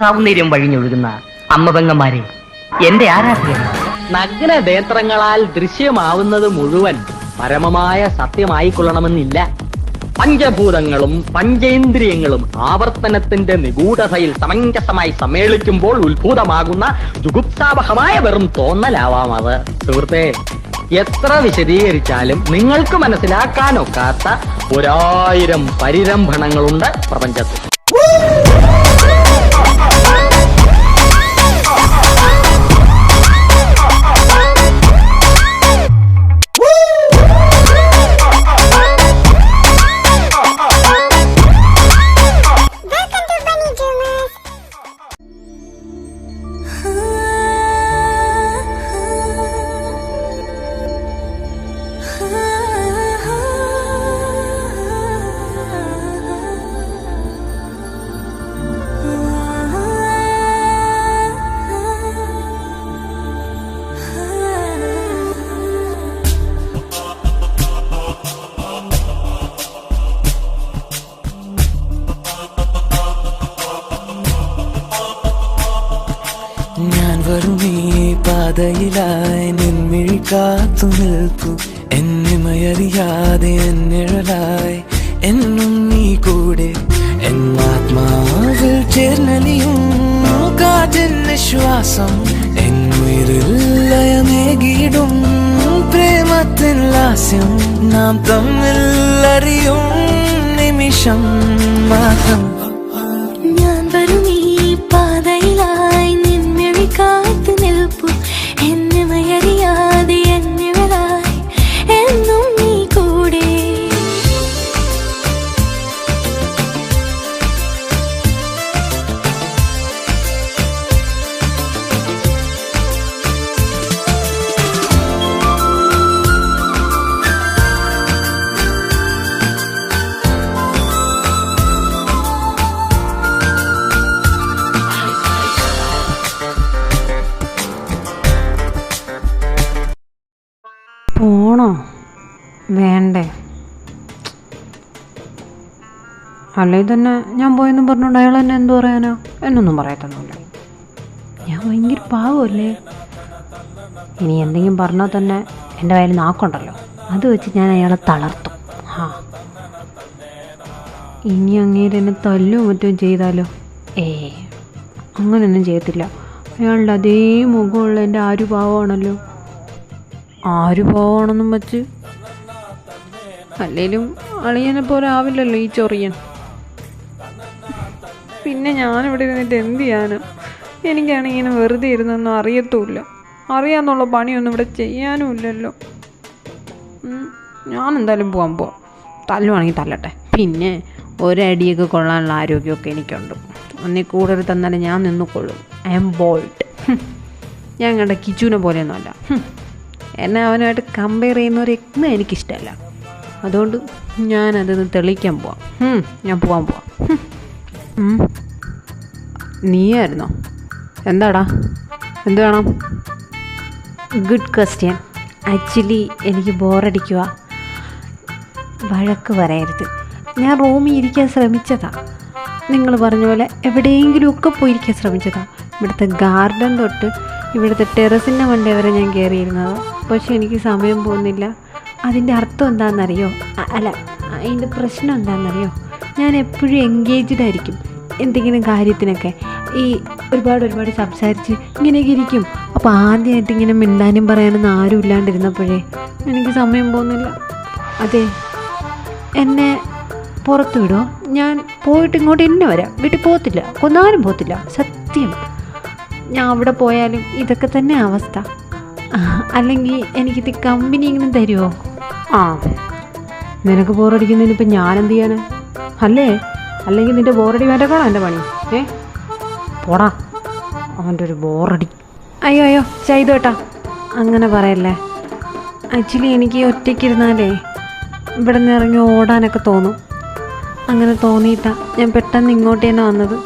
സൗന്ദര്യം വഴിഞ്ഞൊഴുകുന്ന അമ്മപെങ്ങന്മാരെ, എന്റെ ആരാധകർ, നഗ്ന നേത്രങ്ങളാൽ ദൃശ്യമാവുന്നത് മുഴുവൻ പരമമായ സത്യമായിക്കൊള്ളണമെന്നില്ല. പഞ്ചഭൂതങ്ങളും പഞ്ചേന്ദ്രിയങ്ങളും ആവർത്തനത്തിന്റെ നിഗൂഢതയിൽ സമഞ്ജസമായി സമ്മേളിക്കുമ്പോൾ ഉത്ഭൂതമാകുന്ന ജുഗുപ്സാവഹമായ വെറും തോന്നലാവാം അത്. സുഹൃത്തേ, എത്ര വിശദീകരിച്ചാലും നിങ്ങൾക്ക് മനസ്സിലാക്കാനൊക്കാത്ത 1000 പരിരംഭണങ്ങളുണ്ട് പ്രപഞ്ചത്തിൽ. ഞാൻ വരുമീ പാതയിലായി നിൻമിഴി കാത്തു നിൽപ്പു, എന്നിമയറിയാതെ എന്നിഴലായി എന്നും നീ കൂടെ, എന്നാത്മാവിൽ ചേർന്നലിയും കാറ്റിൻ ശ്വാസം, എന്നുയിരിൽ ലയമേകിടും പ്രേമത്തിൻ ലാസ്യം, നാം തമ്മിൽ അറിയും നിമിഷം മാത്രം. ഞാൻ വരുമീ പാതയിലായി നിൻമിഴി കാത്തു നിൽപ്പു, എന്നിമയറിയാതെ എന്നിവരായി എന്നും നീ കൂടെ. പോണോ വേണ്ടേ? അല്ലേ തന്നെ ഞാൻ പോയെന്നും പറഞ്ഞോണ്ട് അയാൾ എന്നെ എന്തു പറയാനോ? എന്നൊന്നും പറയത്തൊന്നുമില്ല. ഞാൻ ഭയങ്കര പാവമല്ലേ? ഇനി എന്തെങ്കിലും പറഞ്ഞാൽ തന്നെ എൻ്റെ കയ്യിൽ നാക്കുണ്ടല്ലോ, അത് വെച്ച് ഞാൻ അയാളെ തളർത്തും. ഇനി അങ്ങേര് എന്നെ തല്ലും മറ്റും ചെയ്താലോ? അങ്ങനെയൊന്നും ചെയ്യത്തില്ല. അയാളുടെ അതേ മുഖമുള്ള എൻ്റെ ആരു പാവമാണല്ലോ. ആര് പോവാണെന്നും വെച്ച് അല്ലേലും അളിയനെ പോലെ ആവില്ലല്ലോ ഈ ചൊറിയൻ. പിന്നെ ഞാനിവിടെ ഇരുന്നിട്ട് എന്ത് ചെയ്യാനും? എനിക്കാണെങ്കിൽ ഇങ്ങനെ വെറുതെ ഇരുന്നൊന്നും അറിയത്തുമില്ല. അറിയാന്നുള്ള പണിയൊന്നും ഇവിടെ ചെയ്യാനും ഇല്ലല്ലോ. ഞാൻ എന്തായാലും പോവാം. തല്ലുവാണെങ്കിൽ തല്ലട്ടെ. പിന്നെ ഒരടിയൊക്കെ കൊള്ളാനുള്ള ആരോഗ്യമൊക്കെ എനിക്കുണ്ട്. ഒന്നീ കൂടുതൽ തന്നാലും ഞാൻ നിന്നുകൊള്ളും. I am bold. ഞാൻ കണ്ട കിച്ചുവിനെ പോലെയൊന്നുമല്ല. എന്നെ അവനുമായിട്ട് കമ്പയർ ചെയ്യുന്നവരെയൊന്നും എനിക്കിഷ്ടമല്ല. അതുകൊണ്ട് ഞാനതൊന്ന് തെളിയിക്കാൻ പോവാം. ഞാൻ പോവാൻ. നീയായിരുന്നോ? എന്താടാ, എന്ത് വേണം? Good question. ആക്ച്വലി എനിക്ക് ബോറടിക്കുക. വഴക്ക് പറയരുത്. ഞാൻ റൂമിൽ ഇരിക്കാൻ ശ്രമിച്ചതാണ്. നിങ്ങൾ പറഞ്ഞ പോലെ എവിടെയെങ്കിലുമൊക്കെ പോയിരിക്കാൻ ശ്രമിച്ചതാണ്. ഇവിടുത്തെ ഗാർഡൻ തൊട്ട് ഇവിടുത്തെ ടെറസിൻ്റെ മണ്ടേ വരെ ഞാൻ കയറിയിരുന്നത്. പക്ഷെ എനിക്ക് സമയം പോകുന്നില്ല. അതിൻ്റെ അർത്ഥം എന്താണെന്നറിയോ? അല്ല, അതിൻ്റെ പ്രശ്നം എന്താണെന്നറിയോ? ഞാൻ എപ്പോഴും എൻഗേജ്ഡ് ആയിരിക്കും എന്തെങ്കിലും കാര്യത്തിനൊക്കെ. ഈ ഒരുപാട് സംസാരിച്ച് ഇങ്ങനെയൊക്കെ ഇരിക്കും. അപ്പോൾ ആദ്യമായിട്ട് ഇങ്ങനെ മിണ്ടാനും പറയാനൊന്നും ആരും ഇല്ലാണ്ടിരുന്നപ്പോഴേ എനിക്ക് സമയം പോകുന്നില്ല. അതെ, എന്നെ പുറത്ത് വിടുമോ? ഞാൻ പോയിട്ട് ഇങ്ങോട്ട് എന്നെ വരാം. വീട്ടിൽ പോകത്തില്ല, കൊന്നാലും പോകത്തില്ല, സത്യം. ഞാൻ അവിടെ പോയാലും ഇതൊക്കെ തന്നെ അവസ്ഥ. അല്ലെങ്കിൽ എനിക്കിത് കമ്പനി ഇങ്ങനെ തരുമോ? നിനക്ക് ബോറടിക്കുന്നതിന് ഇപ്പം ഞാനെന്ത് ചെയ്യാനാ? അല്ലെങ്കിൽ നിൻ്റെ ബോറടി വേണ്ടക്കാണോ എൻ്റെ പണി? പോടാ, അവൻ്റെ ഒരു ബോറടി. അയ്യോ ചെയ്തോട്ടാ, അങ്ങനെ പറയല്ലേ. ആക്ച്വലി എനിക്ക് ഒറ്റയ്ക്കിരുന്നാലേ ഇവിടെ നിന്ന് ഇറങ്ങി ഓടാനൊക്കെ തോന്നും. അങ്ങനെ തോന്നിയിട്ടാണ് ഞാൻ പെട്ടെന്ന് ഇങ്ങോട്ട് തന്നെ വന്നത്.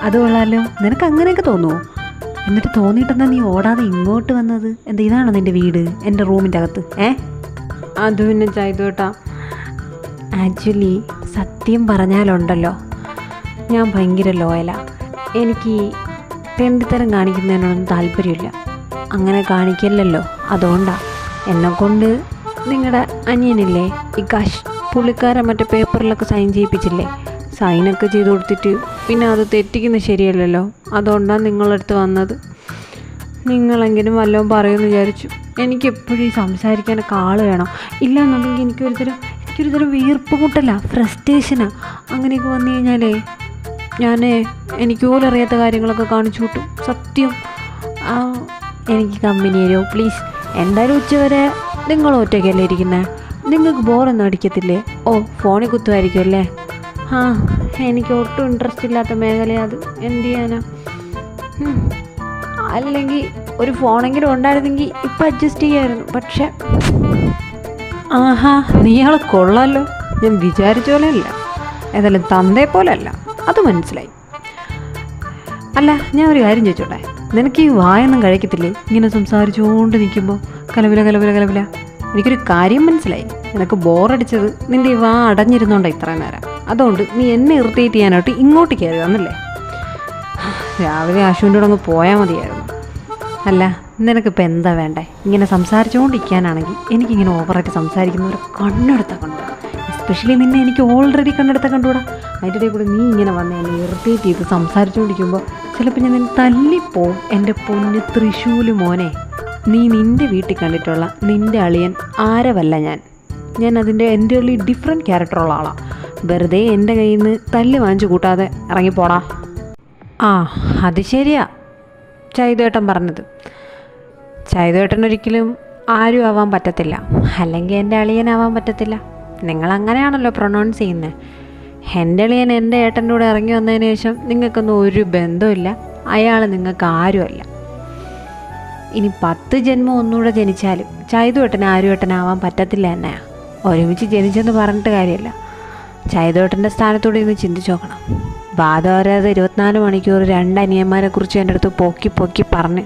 അത് കൊള്ളാമല്ലോ. നിനക്ക് അങ്ങനെയൊക്കെ തോന്നുമോ? എന്നിട്ട് തോന്നിയിട്ടെന്താ നീ ഓടാതെ ഇങ്ങോട്ട് വന്നത്? എന്താ ഇതാണോ നിൻ്റെ വീട്, എൻ്റെ റൂമിൻ്റെ അകത്ത്? അത് പിന്നെ ചെയ്തോട്ടാ, ആക്ച്വലി സത്യം പറഞ്ഞാലുണ്ടല്ലോ, ഞാൻ ഭയങ്കര ലോയലാണ്. എനിക്ക് തെണ്ടിത്തരം കാണിക്കുന്നതിനൊന്നും താല്പര്യമില്ല. അങ്ങനെ കാണിക്കില്ലല്ലോ, അതുകൊണ്ടാണ്. എന്നെക്കൊണ്ട് നിങ്ങളുടെ അനിയനില്ലേ വികാഷ്, പുള്ളിക്കാരൻ മറ്റേ പേപ്പറിലൊക്കെ സൈൻ ചെയ്യിപ്പിച്ചില്ലേ, സൈനൊക്കെ ചെയ്ത് കൊടുത്തിട്ട് പിന്നെ അത് തെറ്റിക്കുന്നത് ശരിയല്ലല്ലോ. അതുകൊണ്ടാണ് നിങ്ങളടുത്ത് വന്നത്. നിങ്ങളെങ്കിലും വല്ലതും പറയുമെന്ന് വിചാരിച്ചു. എനിക്കെപ്പോഴും സംസാരിക്കാനൊക്കെ ആൾ വേണം. ഇല്ലയെന്നുണ്ടെങ്കിൽ എനിക്കൊരു തരം വീർപ്പ് മുട്ടല, ഫ്രസ്ട്രേഷനാണ്. അങ്ങനെയൊക്കെ വന്നു കഴിഞ്ഞാലേ എനിക്ക് പോലും അറിയാത്ത കാര്യങ്ങളൊക്കെ കാണിച്ചു കൂട്ടും. സത്യം. എനിക്ക് കമ്പനി തരുമോ പ്ലീസ്? എന്തായാലും ഉച്ചവരെ നിങ്ങൾ ഒറ്റയ്ക്കല്ലേ ഇരിക്കുന്നത്, നിങ്ങൾക്ക് ബോറൊന്നും അടിക്കത്തില്ലേ? ഓ, ഫോണിൽ കുത്തുമായിരിക്കും അല്ലേ? എനിക്ക് ഒട്ടും ഇൻട്രസ്റ്റ് ഇല്ലാത്ത മേഖലയാണ് അത്. എന്ത് ചെയ്യാനാ? അല്ലെങ്കിൽ ഒരു ഫോണെങ്കിലും ഉണ്ടായിരുന്നെങ്കിൽ ഇപ്പം അഡ്ജസ്റ്റ് ചെയ്യാമായിരുന്നു. പക്ഷെ നീയാൾ കൊള്ളാമല്ലോ. ഞാൻ വിചാരിച്ച പോലെ അല്ല, ഏതായാലും തന്തേ പോലെ അല്ല, അത് മനസ്സിലായി. അല്ല, ഞാൻ ഒരു കാര്യം ചോദിച്ചോട്ടെ, നിനക്ക് ഈ വായൊന്നും കഴിക്കത്തില്ലേ ഇങ്ങനെ സംസാരിച്ചുകൊണ്ട് നിൽക്കുമ്പോൾ? കലവില. എനിക്കൊരു കാര്യം മനസ്സിലായി, നിനക്ക് ബോറടിച്ചത് നിൻ്റെ ഈ വാ അടഞ്ഞിരുന്നോണ്ടാണ് ഇത്രയും നേരം. അതുകൊണ്ട് നീ എന്നെ ഇറിറ്റേറ്റ് ചെയ്യാനായിട്ട് ഇങ്ങോട്ട് കയറി വന്നല്ലേ? രാവിലെ ആശുവിൻ്റെ കൂടെ അങ്ങ് പോയാൽ മതിയായിരുന്നു. അല്ല, നിനക്കിപ്പോൾ എന്താ വേണ്ടേ? ഇങ്ങനെ സംസാരിച്ചുകൊണ്ടിരിക്കാനാണെങ്കിൽ എനിക്കിങ്ങനെ ഓവറായിട്ട് സംസാരിക്കുന്നവരെ കണ്ണെടുത്താൽ കണ്ടു. എസ്പെഷ്യലി നിന്നെ എനിക്ക് ഓൾറെഡി കണ്ണെടുത്താൽ കണ്ടുകൂടാ. അതിൻ്റെ ഇടയിൽ കൂടെ നീ ഇങ്ങനെ വന്ന് എന്നെ ഇറിറ്റേറ്റ് ചെയ്ത് സംസാരിച്ചുകൊണ്ടിരിക്കുമ്പോൾ ചിലപ്പോൾ ഞാൻ നിന്നെ തല്ലിപ്പോവും. എൻ്റെ പൊന്ന് തൃശ്ശൂല് മോനെ, നീ നിൻ്റെ വീട്ടിൽ കണ്ടിട്ടുള്ള നിൻ്റെ അളിയൻ ആരവല്ല ഞാൻ എൻ്റെ ഉള്ളിൽ ഡിഫറെൻറ്റ് ക്യാരക്ടറുള്ള ആളാണ്. വെറുതെ എൻ്റെ കയ്യിൽ നിന്ന് തല്ല് വാങ്ങിച്ചു കൂട്ടാതെ ഇറങ്ങിപ്പോടാ. അത് ശരിയാ ചൈതേട്ടൻ പറഞ്ഞത്. ചൈതേട്ടനൊരിക്കലും ആരും ആവാൻ പറ്റത്തില്ല, അല്ലെങ്കിൽ എൻ്റെ അളിയനാവാൻ പറ്റത്തില്ല. നിങ്ങളങ്ങനെയാണല്ലോ പ്രൊനൗൺസ് ചെയ്യുന്നത്. എൻ്റെ അളിയൻ എൻ്റെ ഏട്ടൻ്റെ കൂടെ ഇറങ്ങി വന്നതിന് ശേഷം നിങ്ങൾക്കൊന്നും ഒരു ബന്ധമില്ല, അയാൾ നിങ്ങൾക്ക് ആരുമല്ല. ഇനി 10 ജന്മം ഒന്നുകൂടെ ജനിച്ചാലും ചൈതേട്ടന് ആരുവേട്ടനാവാൻ പറ്റത്തില്ല തന്നെയാണ്. ഒരുമിച്ച് ജനിച്ചെന്ന് പറഞ്ഞിട്ട് കാര്യമില്ല. ചൈതേട്ടൻ്റെ സ്ഥാനത്തൂടെ ഇന്ന് ചിന്തിച്ച് നോക്കണം. വാദവരാതെ 24 മണിക്കൂർ 2 അനിയന്മാരെ കുറിച്ച് എൻ്റെ അടുത്ത് പൊക്കി പറഞ്ഞ്,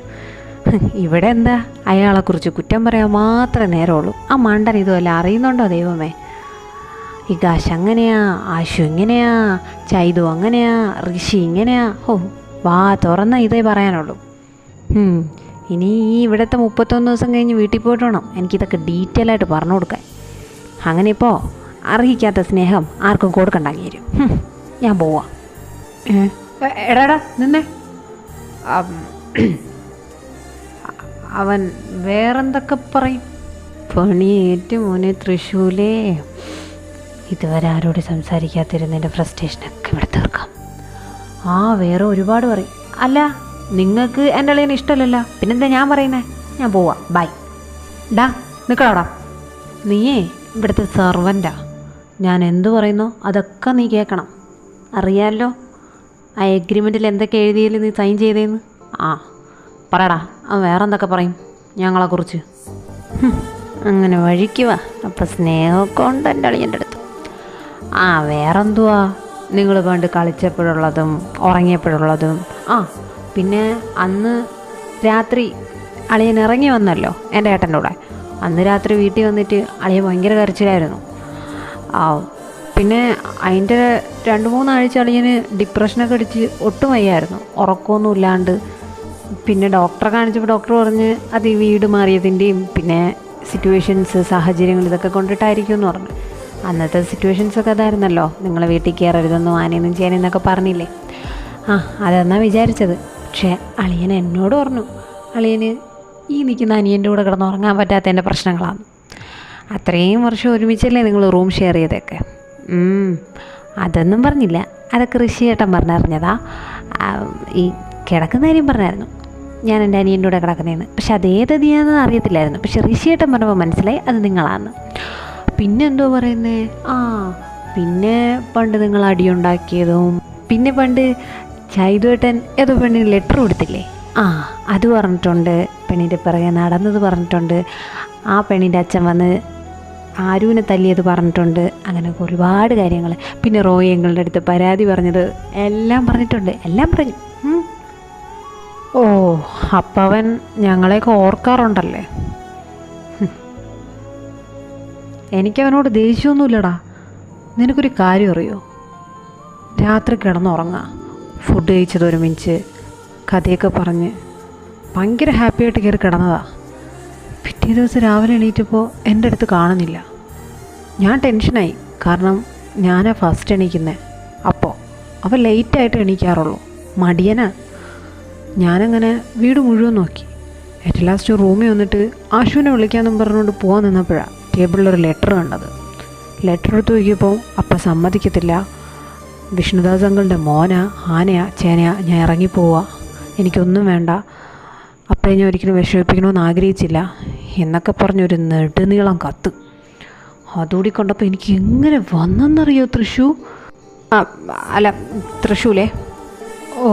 ഇവിടെ എന്താ അയാളെക്കുറിച്ച് കുറ്റം പറയാൻ മാത്രമേ നേരമുള്ളൂ. ആ മണ്ടൻ ഇതുമല്ല അറിയുന്നുണ്ടോ ദൈവമേ? വികാശ് അങ്ങനെയാ, ആശു ഇങ്ങനെയാ, ചൈതു അങ്ങനെയാ, ഋഷി ഇങ്ങനെയാ. വാ തുറന്ന ഇതേ പറയാനുള്ളൂ. ഇനി ഈ ഇവിടുത്തെ 31 ദിവസം കഴിഞ്ഞ് വീട്ടിൽ പോയിട്ട് വേണം എനിക്കിതൊക്കെ ഡീറ്റെയിൽ ആയിട്ട് പറഞ്ഞു കൊടുക്കാൻ. അങ്ങനെ ഇപ്പോൾ അർഹിക്കാത്ത സ്നേഹം ആർക്കും കൊടുക്കണ്ടാക്കി വരും. ഞാൻ പോവാ. എടാ നിന്നെ, അവൻ വേറെന്തൊക്കെ പറയും? പണിയേറ്റ് മോനെ തൃശ്ശൂലേ. ഇതുവരെ ആരോട് സംസാരിക്കാതിരുന്നതിൻ്റെ ഫ്രസ്ട്രേഷനൊക്കെ ഇവിടെ തീർക്കാം. വേറെ ഒരുപാട് പറയും. അല്ല, നിങ്ങൾക്ക് എൻ്റെ അളിയന് ഇഷ്ടമല്ലല്ലോ, പിന്നെന്താ ഞാൻ പറയുന്നേ? ഞാൻ പോവാ, ബൈ. നിൽക്കടാ, നീയേ ഇവിടുത്തെ സെർവൻ്റാ. ഞാൻ എന്തു പറയുന്നോ അതൊക്കെ നീ കേൾക്കണം. അറിയാമല്ലോ ആ എഗ്രിമെൻറ്റിൽ എന്തൊക്കെ എഴുതിയാലും നീ സൈൻ ചെയ്തേന്ന്. പറയടാ, വേറെ എന്തൊക്കെ പറയും ഞങ്ങളെക്കുറിച്ച്? അങ്ങനെ വഴിക്കുക. അപ്പം സ്നേഹമൊക്കെ ഉണ്ട് എൻ്റെ അളിയൻ്റെ അടുത്ത്. വേറെന്തുവാ, നിങ്ങൾ പണ്ട് കളിച്ചപ്പോഴുള്ളതും ഉറങ്ങിയപ്പോഴുള്ളതും. പിന്നെ അന്ന് രാത്രി അളിയൻ ഇറങ്ങി വന്നല്ലോ എൻ്റെ ഏട്ടൻ്റെ കൂടെ. അന്ന് രാത്രി വീട്ടിൽ വന്നിട്ട് അളിയൻ ഭയങ്കര കരച്ചിലായിരുന്നു. പിന്നെ അതിൻ്റെ 2-3 ആഴ്ച അളിയന് ഡിപ്രഷനൊക്കെ അടിച്ച് ഒട്ടും വയ്യായിരുന്നു, ഉറക്കമൊന്നും ഇല്ലാണ്ട്. പിന്നെ ഡോക്ടറെ കാണിച്ചപ്പോൾ ഡോക്ടർ പറഞ്ഞ് അത് ഈ വീട് മാറിയതിൻ്റെയും പിന്നെ സിറ്റുവേഷൻസ്, സാഹചര്യങ്ങൾ ഇതൊക്കെ കൊണ്ടിട്ടായിരിക്കും എന്ന് പറഞ്ഞു. അന്നത്തെ സിറ്റുവേഷൻസൊക്കെ അതായിരുന്നല്ലോ, നിങ്ങൾ വീട്ടിൽ കയറരുതെന്നും ആനയൊന്നും ചെയ്യാനെന്നൊക്കെ പറഞ്ഞില്ലേ. അതെന്നാണ് വിചാരിച്ചത്. പക്ഷേ അളിയൻ എന്നോട് പറഞ്ഞു, അളിയന് ഈ നിൽക്കുന്ന അനിയൻ്റെ കൂടെ കിടന്നുറങ്ങാൻ പറ്റാത്തതിൻ്റെ പ്രശ്നങ്ങളാണ്. അത്രയും വർഷം ഒരുമിച്ചല്ലേ നിങ്ങൾ റൂം ഷെയർ ചെയ്തൊക്കെ. അതൊന്നും പറഞ്ഞില്ല, അതൊക്കെ ഋഷിയേട്ടൻ പറഞ്ഞറിഞ്ഞതാ. ഈ കിടക്കുന്ന കാര്യം പറഞ്ഞായിരുന്നു, ഞാൻ എൻ്റെ അനിയൻ്റെ കൂടെ കിടക്കുന്നതെന്ന്. പക്ഷെ അതേതതിയാന്ന് അറിയത്തില്ലായിരുന്നു. പക്ഷെ ഋഷിയേട്ടൻ പറഞ്ഞപ്പോൾ മനസ്സിലായി അത് നിങ്ങളാന്ന്. പിന്നെ എന്തോ പറയുന്നേ, പിന്നെ പണ്ട് നിങ്ങൾ അടിയുണ്ടാക്കിയതും, പിന്നെ പണ്ട് ചൈതുവേട്ടൻ ഏതോ പെണ്ണിന് ലെറ്റർ കൊടുത്തില്ലേ, അത് പറഞ്ഞിട്ടുണ്ട്. പെണ്ണിൻ്റെ പിറകെ നടന്നത് പറഞ്ഞിട്ടുണ്ട്. ആ പെണ്ണിൻ്റെ അച്ഛൻ വന്ന് ആരുവിനെ തല്ലിയത് പറഞ്ഞിട്ടുണ്ട്. അങ്ങനെ ഒരുപാട് കാര്യങ്ങൾ. പിന്നെ റോയി ഞങ്ങളുടെ അടുത്ത് പരാതി പറഞ്ഞത് എല്ലാം പറഞ്ഞിട്ടുണ്ട്. എല്ലാം പറഞ്ഞു. അപ്പം അവൻ ഞങ്ങളെയൊക്കെ ഓർക്കാറുണ്ടല്ലേ. എനിക്കവനോട് ദേഷ്യമൊന്നുമില്ലടാ. നിനക്കൊരു കാര്യം അറിയോ, രാത്രി കിടന്നുറങ്ങുക, ഫുഡ് കഴിച്ചത് ഒരുമിച്ച്, കഥയൊക്കെ പറഞ്ഞ് ഭയങ്കര ഹാപ്പിയായിട്ട് കയറി കിടന്നതാ. പിറ്റേ ദിവസം രാവിലെ എണീറ്റപ്പോൾ എൻ്റെ അടുത്ത് കാണുന്നില്ല. ഞാൻ ടെൻഷനായി, കാരണം ഞാനാ ഫസ്റ്റ് എണീക്കുന്നത്. അപ്പോൾ അവൻ ലേറ്റായിട്ട് എണീക്കാറുള്ളൂ, മടിയനാ. ഞാനങ്ങനെ വീട് മുഴുവൻ നോക്കി. ഏറ്റവും ലാസ്റ്റ് റൂമിൽ വന്നിട്ട് ആശുവിനെ വിളിക്കാമെന്നും പറഞ്ഞുകൊണ്ട് പോകാൻ നിന്നപ്പോഴാണ് ടേബിളിലൊരു ലെറ്റർ കണ്ടത്. ലെറ്റർ എടുത്ത് നോക്കിയപ്പോൾ അപ്പം സമ്മതിക്കത്തില്ല, വിഷ്ണുദാസ് അങ്കിളുടെ മോനാ, ആനയാ ചേനയാ, ഞാൻ ഇറങ്ങിപ്പോവാ, എനിക്കൊന്നും വേണ്ട, അപ്പഴേ ഞാൻ ഒരിക്കലും വിഷമിപ്പിക്കണമെന്ന് ആഗ്രഹിച്ചില്ല എന്നൊക്കെ പറഞ്ഞൊരു നെടുനീളം കത്ത്. അതുകൂടി കണ്ടപ്പോൾ എനിക്ക് എങ്ങനെ വന്നെന്നറിയോ തൃശ്ശൂർ. അല്ല തൃശ്ശൂലേ. ഓ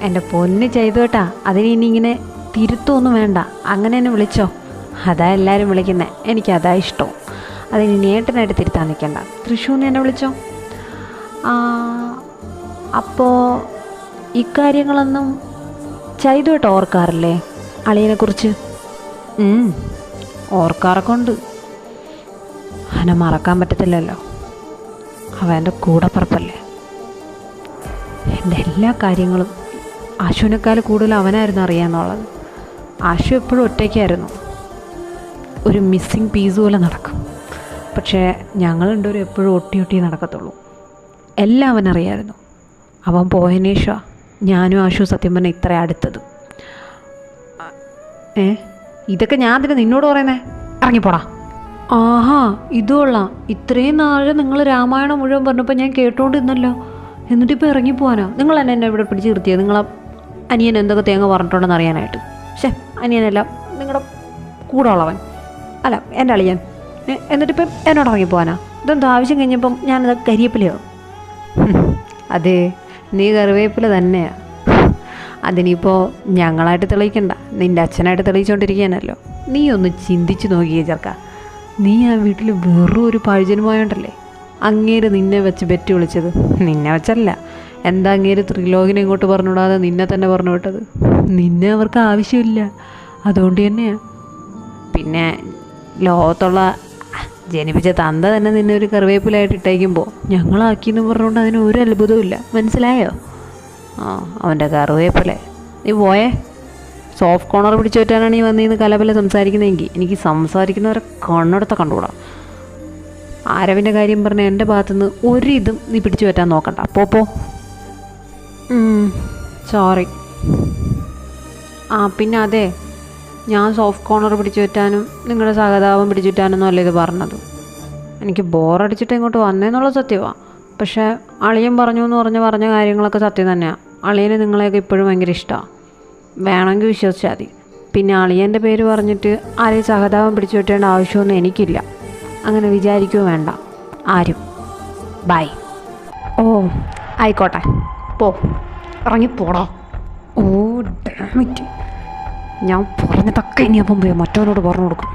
എൻ്റെ പൊന്ന് ചെയ്തു കേട്ടാ, അതിന് ഇനി ഇങ്ങനെ തിരുത്തൊന്നും വേണ്ട, അങ്ങനെ തന്നെ വിളിച്ചോ. അതാ എല്ലാവരും വിളിക്കുന്നത്, എനിക്കതാ ഇഷ്ടവും. അതിന് നേട്ടനായിട്ട് തിരുത്താൻ നിൽക്കണ്ട, തൃശ്ശൂന്ന് എന്നെ വിളിച്ചോ. അപ്പോൾ ഇക്കാര്യങ്ങളൊന്നും ചെയ്തുവേട്ടോ ഓർക്കാറില്ലേ അളിയനെക്കുറിച്ച്? ഓർക്കാറൊക്കെ ഉണ്ട്. അവനെ മറക്കാൻ പറ്റത്തില്ലല്ലോ, അവൻ എൻ്റെ കൂടപ്പുറപ്പല്ലേ. എൻ്റെ എല്ലാ കാര്യങ്ങളും ആശുവിനേക്കാൾ കൂടുതൽ അവനായിരുന്നു അറിയാമെന്നുള്ളത്. ആശു എപ്പോഴും ഒറ്റയ്ക്കായിരുന്നു, ഒരു മിസ്സിങ് പീസ് പോലെ നടക്കും. പക്ഷേ ഞങ്ങൾ രണ്ടുപേരും എപ്പോഴും ഒട്ടി നടക്കത്തുള്ളൂ. എല്ലാം അവനറിയായിരുന്നു. അവൻ പോയതിന് ശേഷമാണ് ഞാനും ആശു സത്യം പറഞ്ഞാൽ ഇത്ര അടുത്തത്. ഇതൊക്കെ ഞാൻ തന്നെ നിന്നോട് പറയുന്നേ, ഇറങ്ങിപ്പോടാ. ആഹാ ഇത് കൊള്ളാം, ഇത്രയും നാളെ നിങ്ങൾ രാമായണം മുഴുവൻ പറഞ്ഞപ്പോൾ ഞാൻ കേട്ടോണ്ടിരുന്നല്ലോ, എന്നിട്ടിപ്പോൾ ഇറങ്ങിപ്പോവാനോ? നിങ്ങൾ എന്നെ ഇവിടെ പിടിച്ച് നിർത്തിയത് നിങ്ങളെ അനിയൻ എന്തൊക്കെ തേങ്ങ പറഞ്ഞിട്ടുണ്ടെന്ന് അറിയാനായിട്ട്. പക്ഷേ അനിയനല്ല, നിങ്ങളുടെ കൂടെ ഉള്ളവൻ അല്ല, എൻ്റെ അളിയൻ. എന്നിട്ടിപ്പം എന്നോട് ഇറങ്ങിപ്പോവാനാ? ഇതെന്തോ ആവശ്യം കഴിഞ്ഞപ്പം ഞാനത് കരിവേപ്പിലയോ? അതെ, നീ കറിവേപ്പില തന്നെയാണ്. അതിനിപ്പോൾ ഞങ്ങളായിട്ട് തെളിയിക്കണ്ട, നിൻ്റെ അച്ഛനായിട്ട് തെളിയിച്ചുകൊണ്ടിരിക്കാനല്ലോ. നീ ഒന്ന് ചിന്തിച്ച് നോക്കിയേ ചെറുക്ക, നീ ആ വീട്ടിൽ വെറും ഒരു പഴജനുമായോണ്ടല്ലേ അങ്ങേര് നിന്നെ വെച്ച് ബെറ്റ് വിളിച്ചത്. നിന്നെ വെച്ചല്ല, എന്താ അങ്ങേര് ത്രിലോകിനെ ഇങ്ങോട്ട് പറഞ്ഞുവിടാതെ നിന്നെ തന്നെ പറഞ്ഞു വിട്ടത്? നിന്നെ അവർക്ക് ആവശ്യമില്ല, അതുകൊണ്ട് തന്നെയാണ്. പിന്നെ ലോകത്തുള്ള ജനിപ്പിച്ച തന്ത തന്നെ നിന്നെ ഒരു കറിവേപ്പിലായിട്ട് ഇട്ടേക്കുമ്പോൾ ഞങ്ങളാക്കിയെന്ന് പറഞ്ഞുകൊണ്ട് അതിന് ഒരു അത്ഭുതവും ഇല്ല, മനസ്സിലായോ? അവൻ്റെ കറിവേപ്പില. നീ പോയേ, സോഫ്റ്റ് കോർണർ പിടിച്ചു പറ്റാനാണ് നീ വന്നിന്ന് കലപല സംസാരിക്കുന്നതെങ്കിൽ എനിക്ക് സംസാരിക്കുന്നവരെ കണ്ണെടുത്ത കണ്ടുകൂടാ. ആരവിൻ്റെ കാര്യം പറഞ്ഞ എൻ്റെ ഭാഗത്തുനിന്ന് ഒരിതും നീ പിടിച്ചു പറ്റാൻ നോക്കണ്ട. പോ. സോറി. പിന്നെ അതെ, ഞാൻ സോഫ്റ്റ് കോർണർ പിടിച്ചു പറ്റാനും നിങ്ങളുടെ സഹതാപം പിടിച്ചു പറ്റാനൊന്നും അല്ല ഇത് പറഞ്ഞത്. എനിക്ക് ബോറടിച്ചിട്ട് ഇങ്ങോട്ട് വന്നേന്നുള്ള സത്യമാണ്. പക്ഷേ അളിയൻ പറഞ്ഞു എന്ന് പറഞ്ഞ കാര്യങ്ങളൊക്കെ സത്യം തന്നെയാണ്. അളിയന് നിങ്ങളെയൊക്കെ ഇപ്പോഴും ഭയങ്കര ഇഷ്ടമാണ്, വേണമെങ്കിൽ വിശ്വസിച്ചാൽ മതി. പിന്നെ അളിയൻ്റെ പേര് പറഞ്ഞിട്ട് ആരെയും സഹതാപം പിടിച്ചു പറ്റേണ്ട ആവശ്യമൊന്നും എനിക്കില്ല, അങ്ങനെ വിചാരിക്കുകയോ വേണ്ട ആരും. ബൈ. ഓ ആയിക്കോട്ടെ, പോ, ഇറങ്ങിപ്പോടോ. ഓ ഡാമിറ്റ്, ഞാൻ പറഞ്ഞതൊക്കെ ഇനി അപ്പം പോയി മറ്റവനോട് പറഞ്ഞു കൊടുക്കും.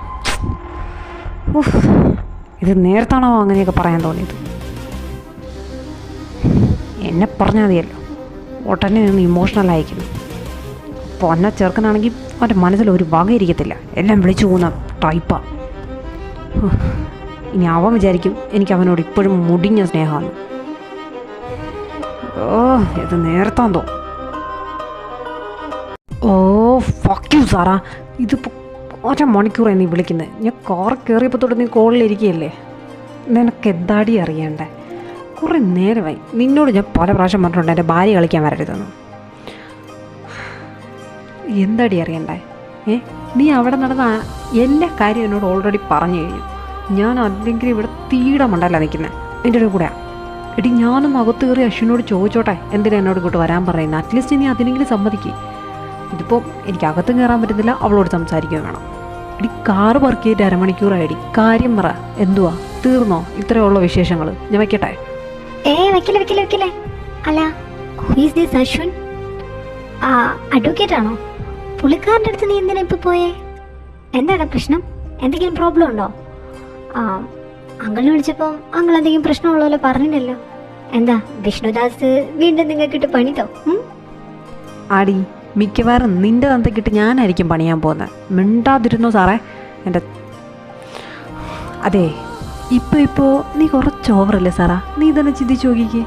ഇത് നേരത്താണോ അങ്ങനെയൊക്കെ പറയാൻ തോന്നിയത്? എന്നെ പറഞ്ഞാൽ മതിയല്ലോ, ഉടനെ നിന്ന് ഇമോഷണൽ അയക്കുന്നു. അപ്പോൾ എന്നെ ചേർക്കനാണെങ്കിൽ അവൻ്റെ മനസ്സിൽ ഒരു വകയിരിക്കത്തില്ല, എല്ലാം വിളിച്ചു പോകുന്ന ടൈപ്പാണ്. ഇനി അവൻ വിചാരിക്കും എനിക്ക് അവനോട് ഇപ്പോഴും മുടിഞ്ഞ സ്നേഹമാണ്. ഇത് നേരത്താന്തോ. ഫക്ക് യു സാറാ, ഇതിപ്പോൾ ഒറ്റ മണിക്കൂറായി നീ വിളിക്കുന്നത്. ഞാൻ കാർ കയറിയപ്പോൾ തൊട്ട് നീ കോളിലിരിക്കുകയല്ലേ, നിനക്ക് എന്താടി അറിയണ്ടേ? കുറേ നേരമായി നിന്നോട് ഞാൻ പല പ്രാവശ്യം പറഞ്ഞിട്ടുണ്ട് എൻ്റെ ഭാര്യ കളിക്കാൻ വരരുതെന്ന്. എന്താടി അറിയണ്ടേ? നീ അവിടെ നടന്ന എല്ലാ കാര്യവും എന്നോട് ഓൾറെഡി പറഞ്ഞു കഴിഞ്ഞു. ഞാൻ അല്ലെങ്കിൽ ഇവിടെ തീടെ മണ്ടല്ല നിൽക്കുന്നത്, എൻ്റെ ഒരു കൂടെയാണ്. എടി ഞാനൊന്ന് അകത്ത് കയറി അശ്വിനോട് ചോദിച്ചോട്ടെ എന്തിനാ എന്നോട് ഇങ്ങോട്ട് വരാൻ പറയുന്നത്. അറ്റ്ലീസ്റ്റ് നീ അതിനെങ്കിലും സമ്മതിക്കുക. ഇതിപ്പോൾ എനിക്ക് അകത്തും കയറാൻ പറ്റുന്നില്ല, അവളോട് സംസാരിക്കുകയും വേണം. എടി കാറ് പാർക്ക് ചെയ്തിട്ട് അരമണിക്കൂറായിടി, കാര്യം പറ, എന്തുവാ, തീർന്നോ? ഇത്രയുള്ള വിശേഷങ്ങൾ ഞാൻ വയ്ക്കട്ടെ? വെക്കില്ലേ. അല്ല, who is this Ashwin? Advocate ആണോ? പുള്ളിക്കാരൻ്റെ അടുത്ത് നീ എന്തിനാ ഇപ്പൊ പോയേ? എന്താണ് പ്രശ്നം? എന്തെങ്കിലും പ്രോബ്ലം ഉണ്ടോ? അങ്കിളിനെ വിളിച്ചപ്പോൾ അങ്കിൾ എന്തെങ്കിലും പ്രശ്നമുള്ളല്ലോ പറഞ്ഞില്ലല്ലോ. എന്താ വിഷ്ണുദാസ് വീണ്ടും നിങ്ങൾക്കിട്ട് പണിതോ? ആടി, മിക്കവാറും നിന്റെ തന്തക്കിട്ട് ഞാനായിരിക്കും പണിയാൻ പോകുന്നത്. മിണ്ടാതിരുന്നോ സാറേ എൻ്റെ. അതെ, ഇപ്പോൾ നീ കുറച്ച് ഓവറല്ലേ സാറാ? നീ തന്നെ ചിന്തിച്ച് നോക്കിക്കേ.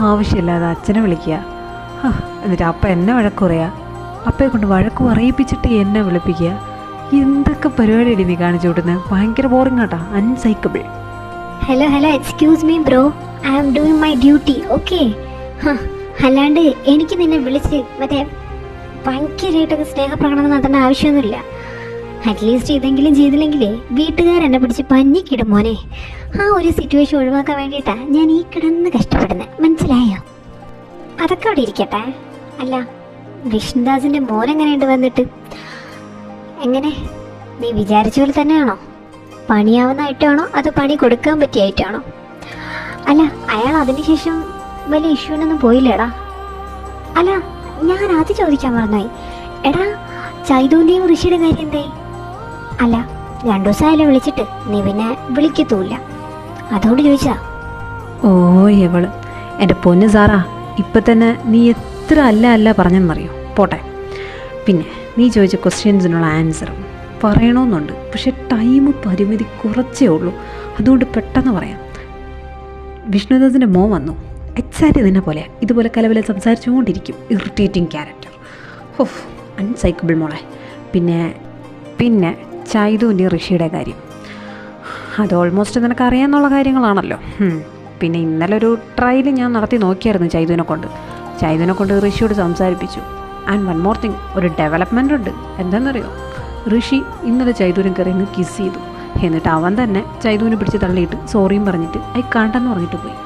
ആവശ്യമില്ലാതെ അച്ഛനെ വിളിക്കുക. എന്നിട്ട് അപ്പ എന്നെ വഴക്ക് പറയുക, അപ്പയെ കൊണ്ട് വഴക്ക് പറയിപ്പിച്ചിട്ട് എന്നെ വിളിപ്പിക്കുക. എന്തൊക്കെ പരിപാടിയാണ് നീ കാണിച്ചു വിട്ടുന്നത്? ഭയങ്കര ബോറിംഗ് ആട്ടാ, അൺസൈക്കബിൾ. Hello excuse me bro, I am doing my duty, okay? അല്ലാണ്ട് എനിക്ക് നിന്നെ വിളിച്ച് മറ്റേ ഭയങ്കരമായിട്ടൊക്കെ സ്നേഹപ്രകടനം നടത്തേണ്ട ആവശ്യമൊന്നുമില്ല. അറ്റ്ലീസ്റ്റ് ഇതെങ്കിലും ചെയ്തില്ലെങ്കിലേ വീട്ടുകാരെന്നെ പിടിച്ച് പഞ്ഞിക്കിടും മോനെ. ആ ഒരു സിറ്റുവേഷൻ ഒഴിവാക്കാൻ വേണ്ടിയിട്ടാണ് ഞാൻ ഈ കിടന്ന് കഷ്ടപ്പെടുന്നത്, മനസ്സിലായോ? അതൊക്കെ അവിടെ ഇരിക്കട്ടെ. അല്ല, വിഷ്ണുദാസിന്റെ മോനെങ്ങനെയുണ്ട് വന്നിട്ട്? എങ്ങനെ, നീ വിചാരിച്ച പോലെ തന്നെയാണോ? പണിയാവുന്നതായിട്ടാണോ അതോ പണി കൊടുക്കാൻ പറ്റിയായിട്ടാണോ? അല്ല, അയാൾ അതിനുശേഷം വലിയ ഇഷ്യൂനൊന്നും പോയില്ലേടാ? അല്ല, ഞാൻ അത് ചോദിക്കാൻ മറന്നുപോയി. എടാ, ചൈതൂന്റെയും ഋഷിയുടെ കാര്യം എന്തായി? അല്ല, 2 ദിവസമായാലും വിളിച്ചിട്ട് നീ പിന്നെ വിളിക്കത്തൂല്ല, അതുകൊണ്ട് ചോദിച്ചാ. ഓ എവള്, എൻ്റെ പൊന്ന് സാറാ, ഇപ്പം തന്നെ നീ എത്ര അല്ല പറഞ്ഞെന്നറിയോ? പോട്ടെ. പിന്നെ നീ ചോദിച്ച ക്വസ്റ്റ്യൻസിനുള്ള ആൻസർ പറയണമെന്നുണ്ട്, പക്ഷെ ടൈം പരിമിതി കുറച്ചേ ഉള്ളൂ, അതുകൊണ്ട് പെട്ടെന്ന് പറയാം. വിഷ്ണുദാസിൻ്റെ മോൻ വന്നു, എക്സാക്റ്റ് ഇതിനെ പോലെ ഇതുപോലെ കലവലെ സംസാരിച്ചുകൊണ്ടിരിക്കും. Irritating character. ഓഫ്, അൺസൈക്കബിൾ മോളെ. പിന്നെ ചൈതുവിൻ്റെ ഋഷിയുടെ കാര്യം അത് ഓൾമോസ്റ്റ് നിനക്ക് അറിയാമെന്നുള്ള കാര്യങ്ങളാണല്ലോ. പിന്നെ ഇന്നലെ ഒരു ട്രയൽ ഞാൻ നടത്തി നോക്കിയായിരുന്നു ചൈതുവിനെ കൊണ്ട് ഋഷിയോട് സംസാരിപ്പിച്ചു. ആൻഡ് വൺ മോർ തിങ്, ഒരു ഡെവലപ്മെൻ്റ് ഉണ്ട്. എന്താണെന്നറിയോ? ഋഷി ഇന്നലെ ചൈതുവിനെ കയറിയെന്ന് കിസ് ചെയ്തു. എന്നിട്ട് അവൻ തന്നെ ചൈതുവിനെ പിടിച്ച് തള്ളിയിട്ട് സോറിയും പറഞ്ഞിട്ട് ഐ കാണ്ടെന്ന് പറഞ്ഞിട്ട് പോയി.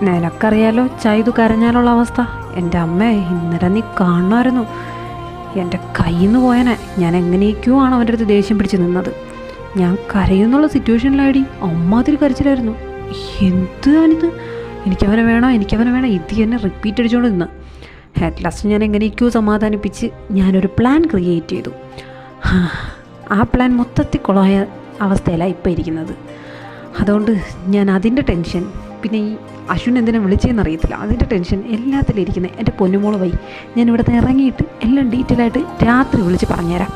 നിനക്കറിയാലോ ചൈതു കരഞ്ഞാലുള്ള അവസ്ഥ. എൻ്റെ അമ്മേ, ഇന്നലെ നീ കാണുമായിരുന്നു. എൻ്റെ കയ്യിൽ നിന്ന് പോയനെ. ഞാൻ എങ്ങനെയൊക്കെയോ ആണ് അവൻ്റെ അടുത്ത് ദേഷ്യം പിടിച്ച് നിന്നത്. ഞാൻ കരയുന്നുള്ള സിറ്റുവേഷനിലായി അമ്മാതിരി കരച്ചിലായിരുന്നു. എന്താണിത്? എനിക്കവനെ വേണം, ഇത് എന്നെ റിപ്പീറ്റ് അടിച്ചുകൊണ്ട് നിന്ന്. അറ്റ് ലാസ്റ്റ് ഞാൻ എങ്ങനെയൊക്കെയോ സമാധാനിപ്പിച്ച് ഞാനൊരു പ്ലാൻ ക്രിയേറ്റ് ചെയ്തു. ആ പ്ലാൻ മൊത്തത്തിൽ കൊളായ അവസ്ഥയിലാണ് ഇപ്പോൾ ഇരിക്കുന്നത്. അതുകൊണ്ട് ഞാൻ അതിൻ്റെ ടെൻഷൻ, പിന്നെ ഈ അശ്വിൻ എന്തിനാ വിളിച്ചതെന്നറിയത്തില്ല, അതിൻ്റെ ടെൻഷൻ എല്ലാത്തിലും ഇരിക്കുന്നത്. എൻ്റെ പൊന്നുമോള് വൈ, ഞാൻ ഇവിടുത്തെ ഇറങ്ങിയിട്ട് എല്ലാം ഡീറ്റെയിൽ ആയിട്ട് രാത്രി വിളിച്ച് പറഞ്ഞുതരാം.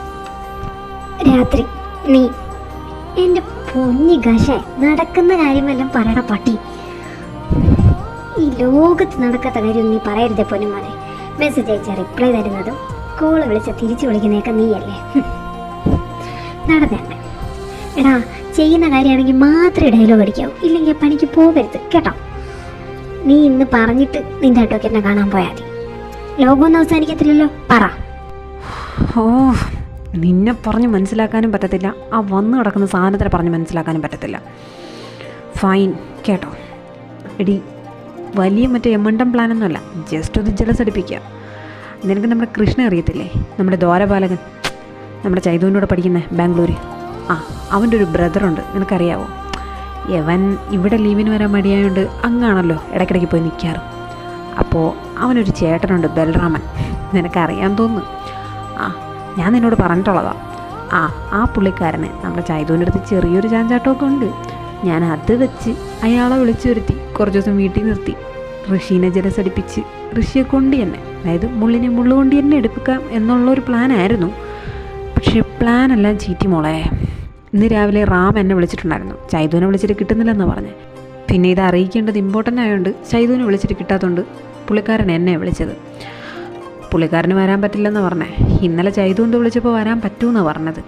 രാത്രി? നീ എൻ്റെ പൊന്നി ഗശേ, നടക്കുന്ന കാര്യമെല്ലാം പറയണ പട്ടി. ഈ ലോകത്ത് നടക്കാത്ത കാര്യം നീ പറയരുതേ പൊന്നുമോനെ. മെസ്സേജ് അയച്ച റിപ്ലൈ തരുന്നതും കോള് വിളിച്ച തിരിച്ചു വിളിക്കുന്നതൊക്കെ നീയല്ലേ? നടന്നേ. എടാ, ചെയ്യുന്ന കാര്യമാണെങ്കിൽ മാത്രമേ ഡയലോഗ് അടിക്കാവൂ, ഇല്ലെങ്കിൽ പണിക്ക് പോകരുത് കേട്ടോ. നീ ഇന്ന് പറഞ്ഞിട്ട് നിന്റെ അഡ്വക്കേറ്റിനെ കാണാൻ പോയാൽ മതി. ലോകമൊന്നും അവസാനിക്കത്തില്ലല്ലോ, പറ. ഓ, നിന്നെ പറഞ്ഞ് മനസ്സിലാക്കാനും പറ്റത്തില്ല, ആ വന്നു കിടക്കുന്ന സാധനത്തിനെ പറഞ്ഞ് മനസ്സിലാക്കാനും പറ്റത്തില്ല. ഫൈൻ കേട്ടോ. എടി, വലിയ മറ്റേ എമ്മണ്ടം പ്ലാനൊന്നുമല്ല, ജസ്റ്റ് ഒന്ന് ജലസ് അടിപ്പിക്കുക. നിനക്ക് നമ്മുടെ കൃഷ്ണ അറിയത്തില്ലേ? നമ്മുടെ ദ്വാരപാലകൻ, നമ്മുടെ ചൈതുവിൻ്റെ കൂടെ പഠിക്കുന്ന ബാംഗ്ലൂർ. അവൻ്റെ ഒരു ബ്രദറുണ്ട്, നിനക്കറിയാവോ? യവൻ ഇവിടെ ലീവിന് വരാൻ മടിയായതുകൊണ്ട് അങ്ങാണല്ലോ ഇടയ്ക്കിടയ്ക്ക് പോയി നിൽക്കാറ്. അപ്പോൾ അവനൊരു ചേട്ടനുണ്ട്, ബൽറാമൻ, നിനക്കറിയാൻ തോന്നുന്നു. ഞാൻ നിന്നോട് പറഞ്ഞിട്ടുള്ളതാണ്. ആ പുള്ളിക്കാരനെ നമ്മുടെ ചൈതുവിൻ്റെ അടുത്ത് ചെറിയൊരു ചാഞ്ചാട്ടമൊക്കെ ഉണ്ട്. ഞാൻ അത് വെച്ച് അയാളെ വിളിച്ചു വരുത്തി കുറച്ച് ദിവസം വീട്ടിൽ നിർത്തി ഋഷീനെ ജലസടിപ്പിച്ച് ഋഷിയെ കൊണ്ട് തന്നെ, അതായത് മുള്ളിനെ മുള്ളുകൊണ്ട് തന്നെ എടുപ്പിക്കാം എന്നുള്ളൊരു പ്ലാനായിരുന്നു. പക്ഷേ പ്ലാനെല്ലാം ചീറ്റി മോളെ. ഇന്ന് രാവിലെ റാം എന്നെ വിളിച്ചിട്ടുണ്ടായിരുന്നു, ചൈതുവിനെ വിളിച്ചിട്ട് കിട്ടുന്നില്ലെന്ന് പറഞ്ഞ്. പിന്നെ ഇത് അറിയിക്കേണ്ടത് ഇമ്പോർട്ടൻ്റ് ആയതുകൊണ്ട് ചൈതുവിനെ വിളിച്ചിട്ട് കിട്ടാത്തതുകൊണ്ട് പുള്ളിക്കാരൻ എന്നെ വിളിച്ചത്. പുള്ളിക്കാരന് വരാൻ പറ്റില്ലെന്ന് പറഞ്ഞേ. ഇന്നലെ ചൈതുവിൻ്റെ വിളിച്ചപ്പോൾ വരാൻ പറ്റുമെന്ന് പറഞ്ഞത്.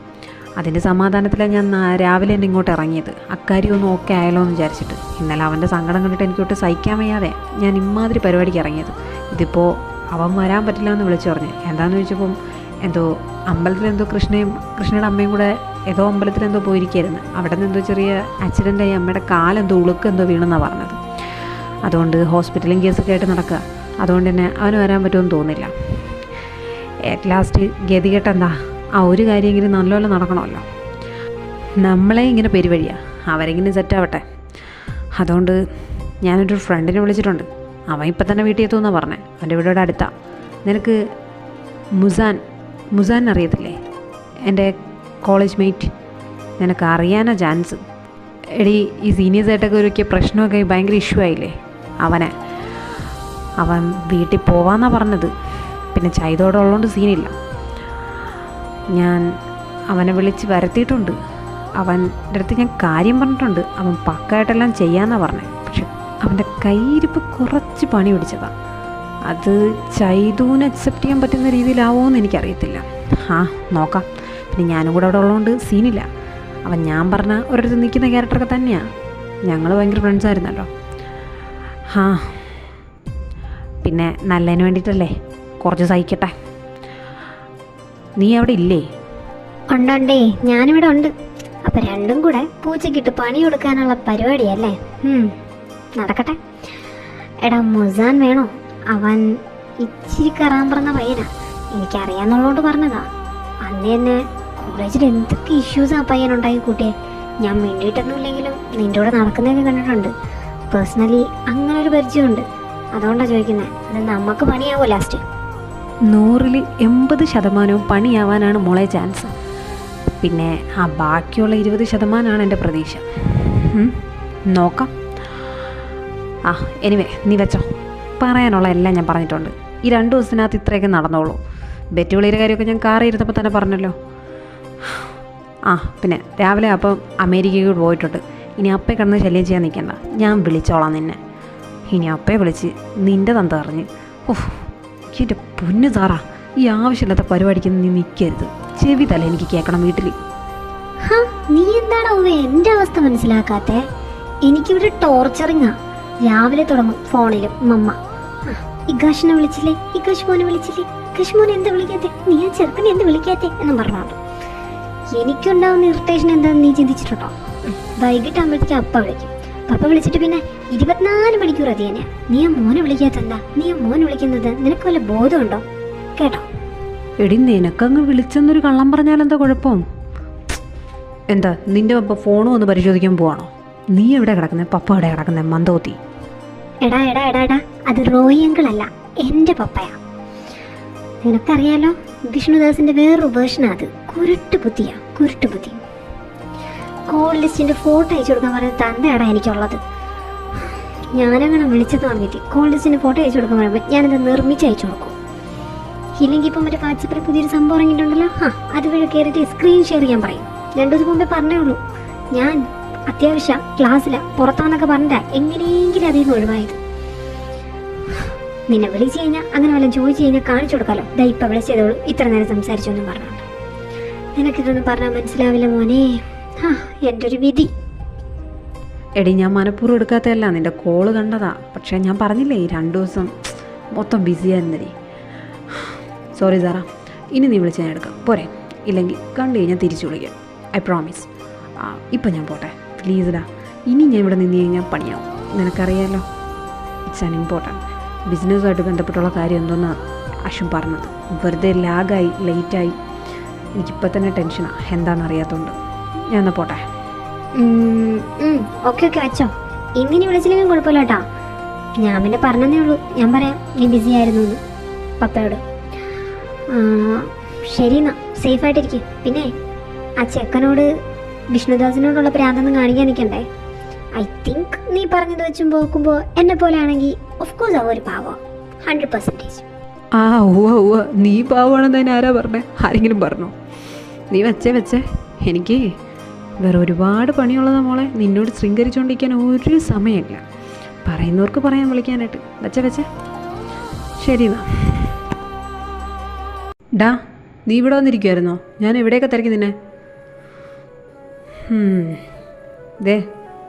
അതിൻ്റെ സമാധാനത്തിലാണ് ഞാൻ രാവിലെ തന്നെ ഇങ്ങോട്ട് ഇറങ്ങിയത്, അക്കാര്യം ഒന്നും ഓക്കെ ആയാലോ എന്ന് വിചാരിച്ചിട്ട്. ഇന്നലെ അവൻ്റെ സങ്കടം കണ്ടിട്ട് എനിക്കൊട്ട് സഹിക്കാൻ വയ്യാതെ ഞാൻ ഇമാതിരി പരിപാടിക്ക് ഇറങ്ങിയത്. ഇതിപ്പോൾ അവൻ വരാൻ പറ്റില്ല എന്ന് വിളിച്ചു പറഞ്ഞു. എന്താണെന്ന് ചോദിച്ചപ്പം എന്തോ അമ്പലത്തിലെന്തോ കൃഷ്ണയുടെ അമ്മയും കൂടെ ഏതോ അമ്പലത്തിലെന്തോ പോയിരിക്കുകയായിരുന്നു. അവിടെ നിന്ന് എന്തോ ചെറിയ ആക്സിഡൻ്റായി അമ്മയുടെ കാലെന്തോ ഉളുക്കെന്തോ വീണെന്നാണ് പറഞ്ഞത്. അതുകൊണ്ട് ഹോസ്പിറ്റലും കേസൊക്കെ ആയിട്ട് നടക്കുക. അതുകൊണ്ട് തന്നെ അവന് വരാൻ പറ്റുമെന്ന് തോന്നില്ല. അറ്റ് ലാസ്റ്റ് ഗതികെട്ടെന്താ, ആ ഒരു കാര്യമെങ്കിലും നല്ലപോലെ നടക്കണമല്ലോ. നമ്മളെ ഇങ്ങനെ പെരുവഴിയാണ്, അവരെങ്കിലും സെറ്റാവട്ടെ. അതുകൊണ്ട് ഞാനൊരു ഫ്രണ്ടിനെ വിളിച്ചിട്ടുണ്ട്. അവൻ ഇപ്പം തന്നെ വീട്ടിൽ എത്തുമെന്നാണ് പറഞ്ഞത്. അവൻ്റെ വീടോടെ അടുത്താണ്. നിനക്ക് മുസാൻ അറിയത്തില്ലേ? എൻ്റെ കോളേജ് മേറ്റ്. നിനക്ക് അറിയാനാ ചാൻസ്. എടി, ഈ സീനിയേഴ്സായിട്ടൊക്കെ ഒരുക്കിയ പ്രശ്നമൊക്കെ ഭയങ്കര ഇഷ്യൂ ആയില്ലേ? അവൻ വീട്ടിൽ പോവാന്നാണ് പറഞ്ഞത്. പിന്നെ ചൈതോടെ ഉള്ളതുകൊണ്ട് സീനില്ല. ഞാൻ അവനെ വിളിച്ച് വരുത്തിയിട്ടുണ്ട്. അവൻ്റെ അടുത്ത് ഞാൻ കാര്യം പറഞ്ഞിട്ടുണ്ട്. അവൻ പക്കായിട്ടെല്ലാം ചെയ്യാമെന്നാണ് പറഞ്ഞത്. പക്ഷെ അവൻ്റെ കയ്യിരിപ്പ് കുറച്ച് പണി പിടിച്ചതാണ്. അത് ചൈതൂന് അക്സെപ്റ്റ് ചെയ്യാൻ പറ്റുന്ന രീതിയിലാവുമോ എന്ന് എനിക്കറിയത്തില്ല. നോക്കാം. പിന്നെ ഞാനും കൂടെ അവിടെ ഉള്ളതുകൊണ്ട് സീനില്ല. അവൻ ഞാൻ പറഞ്ഞ ഒരിടത്ത് നിൽക്കുന്ന ക്യാരക്ടറൊക്കെ തന്നെയാണ്. ഞങ്ങൾ ഭയങ്കര ഫ്രണ്ട്സായിരുന്നല്ലോ. പിന്നെ നല്ലതിന് വേണ്ടിയിട്ടല്ലേ, കുറച്ച് സഹിക്കട്ടെ. നീ അവിടെ ഇല്ലേ? ഉണ്ടേ, ഞാനിവിടെ ഉണ്ട്. അപ്പം രണ്ടും കൂടെ പൂച്ചക്കിട്ട് പണി കൊടുക്കാനുള്ള പരിപാടിയല്ലേ? നടക്കട്ടെ. എടാ മുസാൻ വേണോ? അവൻ ഇച്ചിരി കറാൻ പറഞ്ഞ പയ്യനാ. എനിക്കറിയാന്നുള്ളതുകൊണ്ട് പറഞ്ഞതാ. അന്ന് തന്നെ കോളേജിൽ എന്തൊക്കെ ഇഷ്യൂസ് ആ പയ്യനുണ്ടായി കൂട്ടിയെ. ഞാൻ വേണ്ടിയിട്ടൊന്നുമില്ലെങ്കിലും നിൻ്റെ കൂടെ നടക്കുന്നതൊക്കെ കണ്ടിട്ടുണ്ട്. പേഴ്സണലി അങ്ങനെ ഒരു പരിചയമുണ്ട്. അതുകൊണ്ടാണ് ചോദിക്കുന്നത്. അത് നമുക്ക് പണിയാവോ ലാസ്റ്റ്? 100ൽ 80% പണിയാവാനാണ് മോളെ ചാൻസ്. പിന്നെ ആ ബാക്കിയുള്ള 20% എൻ്റെ പ്രതീക്ഷ. നോക്കാം. എനിവേ നീ വെച്ചോ. പറയാനുള്ള എല്ലാം ഞാൻ പറഞ്ഞിട്ടുണ്ട്. ഈ 2 ദിവസത്തിനകത്ത് ഇത്രയൊക്കെ നടന്നോളൂ. ബെറ്റുകളിയുടെ കാര്യമൊക്കെ ഞാൻ കാറിൽ ഇരുന്നപ്പോൾ തന്നെ പറഞ്ഞല്ലോ. പിന്നെ രാവിലെ അപ്പം അമേരിക്കയ്ക്ക് പോയിട്ടുണ്ട്. ഇനി അപ്പേ കിടന്ന് ശല്യം ചെയ്യാൻ നിൽക്കണ്ട. ഞാൻ വിളിച്ചോളാം നിന്നെ. ഇനി അപ്പേ വിളിച്ച് നിൻ്റെ തന്ത അറിഞ്ഞ് എൻ്റെ പൊന്നു സാറാ, ഈ ആവശ്യമില്ലാത്ത പരിപാടിക്ക് നീ നിൽക്കരുത്. ചെവി തല എനിക്ക് കേൾക്കണം വീട്ടിൽ. നീ എന്താണോ എൻ്റെ അവസ്ഥ മനസ്സിലാക്കാത്തെ? എനിക്കിവിടെ ടോർച്ചറിങ്ങാ. രാവിലെ തുടങ്ങും ഫോണിലും മമ്മ ഇഗാഷിനെ വിളിച്ചില്ലേ, ഇഗാഷ് മോനെ വിളിച്ചില്ലേ, ഇഗാഷ് മോനെ എന്താ വിളിക്കാത്തെ, നീ ആ ചെറുക്കനെ എന്താ വിളിക്കാത്തെ എന്നും പറഞ്ഞോണ്ട്. എനിക്കുണ്ടാവുന്ന ഇറിറ്റേഷൻ എന്താണെന്ന് നീ ചിന്തിച്ചിട്ടുണ്ടോ? വൈകിട്ടാകുമ്പോഴത്തേക്ക് അപ്പ വിളിക്കും. പപ്പ വിളിച്ചിട്ട് പിന്നെ 24 മണിക്കൂർ അത് തന്നെയാ. നീ ആ മോനെ വിളിക്കാത്തെന്താ? നീ ആ മോനെ വിളിക്കുന്നത് നിനക്ക് വല്ല ബോധമുണ്ടോ? കേട്ടോ? എടി നിനക്കങ്ങ് വിളിച്ചെന്നൊരു കള്ളം പറഞ്ഞാലെന്താ കുഴപ്പം? എന്താ നിന്റെ പപ്പ ഫോണും ഒന്ന് പരിശോധിക്കാൻ പോവാണോ? നീ എവിടെ കിടക്കുന്നത്? പപ്പ എവിടെ കിടക്കുന്നത്? മന്ദോത്തി. എടാ എടാ എടാ എടാ അത് റോയി അങ്കിളല്ല, എൻ്റെ പപ്പയാ. നിനക്കറിയാലോ, വിഷ്ണുദാസിന്റെ വേറൊരു വേർഷനാ അത്. കുരുട്ട് ബുദ്ധിയാ, കുരുട്ട് ബുദ്ധി. കോൾ ലിസ്റ്റിന്റെ ഫോട്ടോ അയച്ചു കൊടുക്കാൻ പറയുന്നത് തന്നെയാടാ എനിക്കുള്ളത്. ഞാനങ്ങനെ വിളിച്ചത് പറഞ്ഞിട്ട് കോൾ ലിസ്റ്റിന്റെ ഫോട്ടോ അയച്ചു കൊടുക്കാൻ പറയുമ്പോൾ ഞാനത് നിർമ്മിച്ച് അയച്ചു കൊടുക്കും. ഇല്ലെങ്കിൽ ഇപ്പം മറ്റേ വാട്സപ്പിൽ പുതിയൊരു സംഭവം ഇറങ്ങിയിട്ടുണ്ടല്ലോ, അതുവഴി കയറിയിട്ട് സ്ക്രീൻ ഷെയർ ചെയ്യാൻ പറയും. 2 ദിവസം മുമ്പേ പറഞ്ഞേ ഉള്ളൂ. ഞാൻ അത്യാവശ്യം ക്ലാസ്സിലാണ് പുറത്താന്നൊക്കെ പറഞ്ഞിട്ടാ എങ്ങനെയെങ്കിലും അതിൽ നിന്ന് ഒഴിവായത്. നിന്നെ വിളിച്ചു കഴിഞ്ഞാൽ അങ്ങനെ വല്ലതും ചോദിച്ചു കഴിഞ്ഞാൽ കാണിച്ചു കൊടുക്കാമല്ലോ. ദാ ഇപ്പം വിളിച്ചതോളൂ, ഇത്ര നേരം സംസാരിച്ചൊന്നും പറഞ്ഞോണ്ട്. നിനക്കിതൊന്നും പറഞ്ഞാൽ മനസ്സിലാവില്ല മോനെ. എൻ്റെ ഒരു വിധി. എടി ഞാൻ മനഃപൂർവ്വം എടുക്കാത്തതല്ല, നിന്റെ കോള് കണ്ടതാ. പക്ഷേ ഞാൻ പറഞ്ഞില്ലേ, ഈ 2 ദിവസം മൊത്തം ബിസിയായിരുന്നടി. Sorry Sarah. ഇനി നീ വിളിച്ച് ഞാൻ എടുക്കാം പോരെ? ഇല്ലെങ്കിൽ കണ്ടു കഴിഞ്ഞാൽ തിരിച്ചു വിളിക്കാം. I promise. ഇപ്പം ഞാൻ പോട്ടെ പ്ലീസ്ഡാ. ഇനി ഞാൻ ഇവിടെ നിന്ന് കഴിഞ്ഞാൽ പണിയാവും. നിനക്കറിയാമല്ലോ, ഇറ്റ്സ് ആൻ ഇമ്പോർട്ടൻറ്റ്. ബിസിനസ്സുമായിട്ട് ബന്ധപ്പെട്ടുള്ള കാര്യം എന്തോന്നാണ് അശ്വിൻ പറഞ്ഞത്. വെറുതെ ലാഗായി, ലേറ്റായി. എനിക്കിപ്പോൾ തന്നെ ടെൻഷനാണ്, എന്താണെന്നറിയാത്തതുകൊണ്ട്. ഞാൻ എന്നാൽ പോട്ടെ. ഓക്കെ വെച്ചോ. ഇന്നിനി വിളിച്ചില്ലെങ്കിലും കുഴപ്പമില്ല കേട്ടോ. ഞാൻ പിന്നെ പറഞ്ഞതേ ഉള്ളൂ. ഞാൻ പറയാം നീ ബിസി ആയിരുന്നു എന്ന് പപ്പയോട്. ശരി എന്നാ, സേഫായിട്ടിരിക്കും. പിന്നെ ആ ചെക്കനോട് വിഷ്ണുദാസിനോടുള്ള പ്രാന്തൊന്നും കാണിക്കാൻ നിൽക്കണ്ടേ. ഐ തിങ്ക് നീ പറഞ്ഞത് വെച്ചും നോക്കുമ്പോൾ എന്നെ പോലെ ആണെങ്കിൽ ഓഫ്കോഴ്സ് അവ ഒരു പാവം 100%. നീ പാവമാണെന്ന് അതിന് ആരാ പറഞ്ഞേ? ആരെങ്കിലും പറഞ്ഞോ? നീ വെച്ചേ. എനിക്ക് വേറെ ഒരുപാട് പണിയുള്ളതാ മോളെ. നിന്നോട് ശൃംഗരിച്ചുകൊണ്ടിരിക്കാൻ ഒരു സമയമില്ല. പറയുന്നവർക്ക് പറയാൻ വിളിക്കാനായിട്ട്. വെച്ചേ. ശരി എന്നാ. ഡാ, നീ ഇവിടെ വന്നിരിക്കുമായിരുന്നോ? ഞാൻ എവിടെയൊക്കെ തിരക്കി നിന്നെ.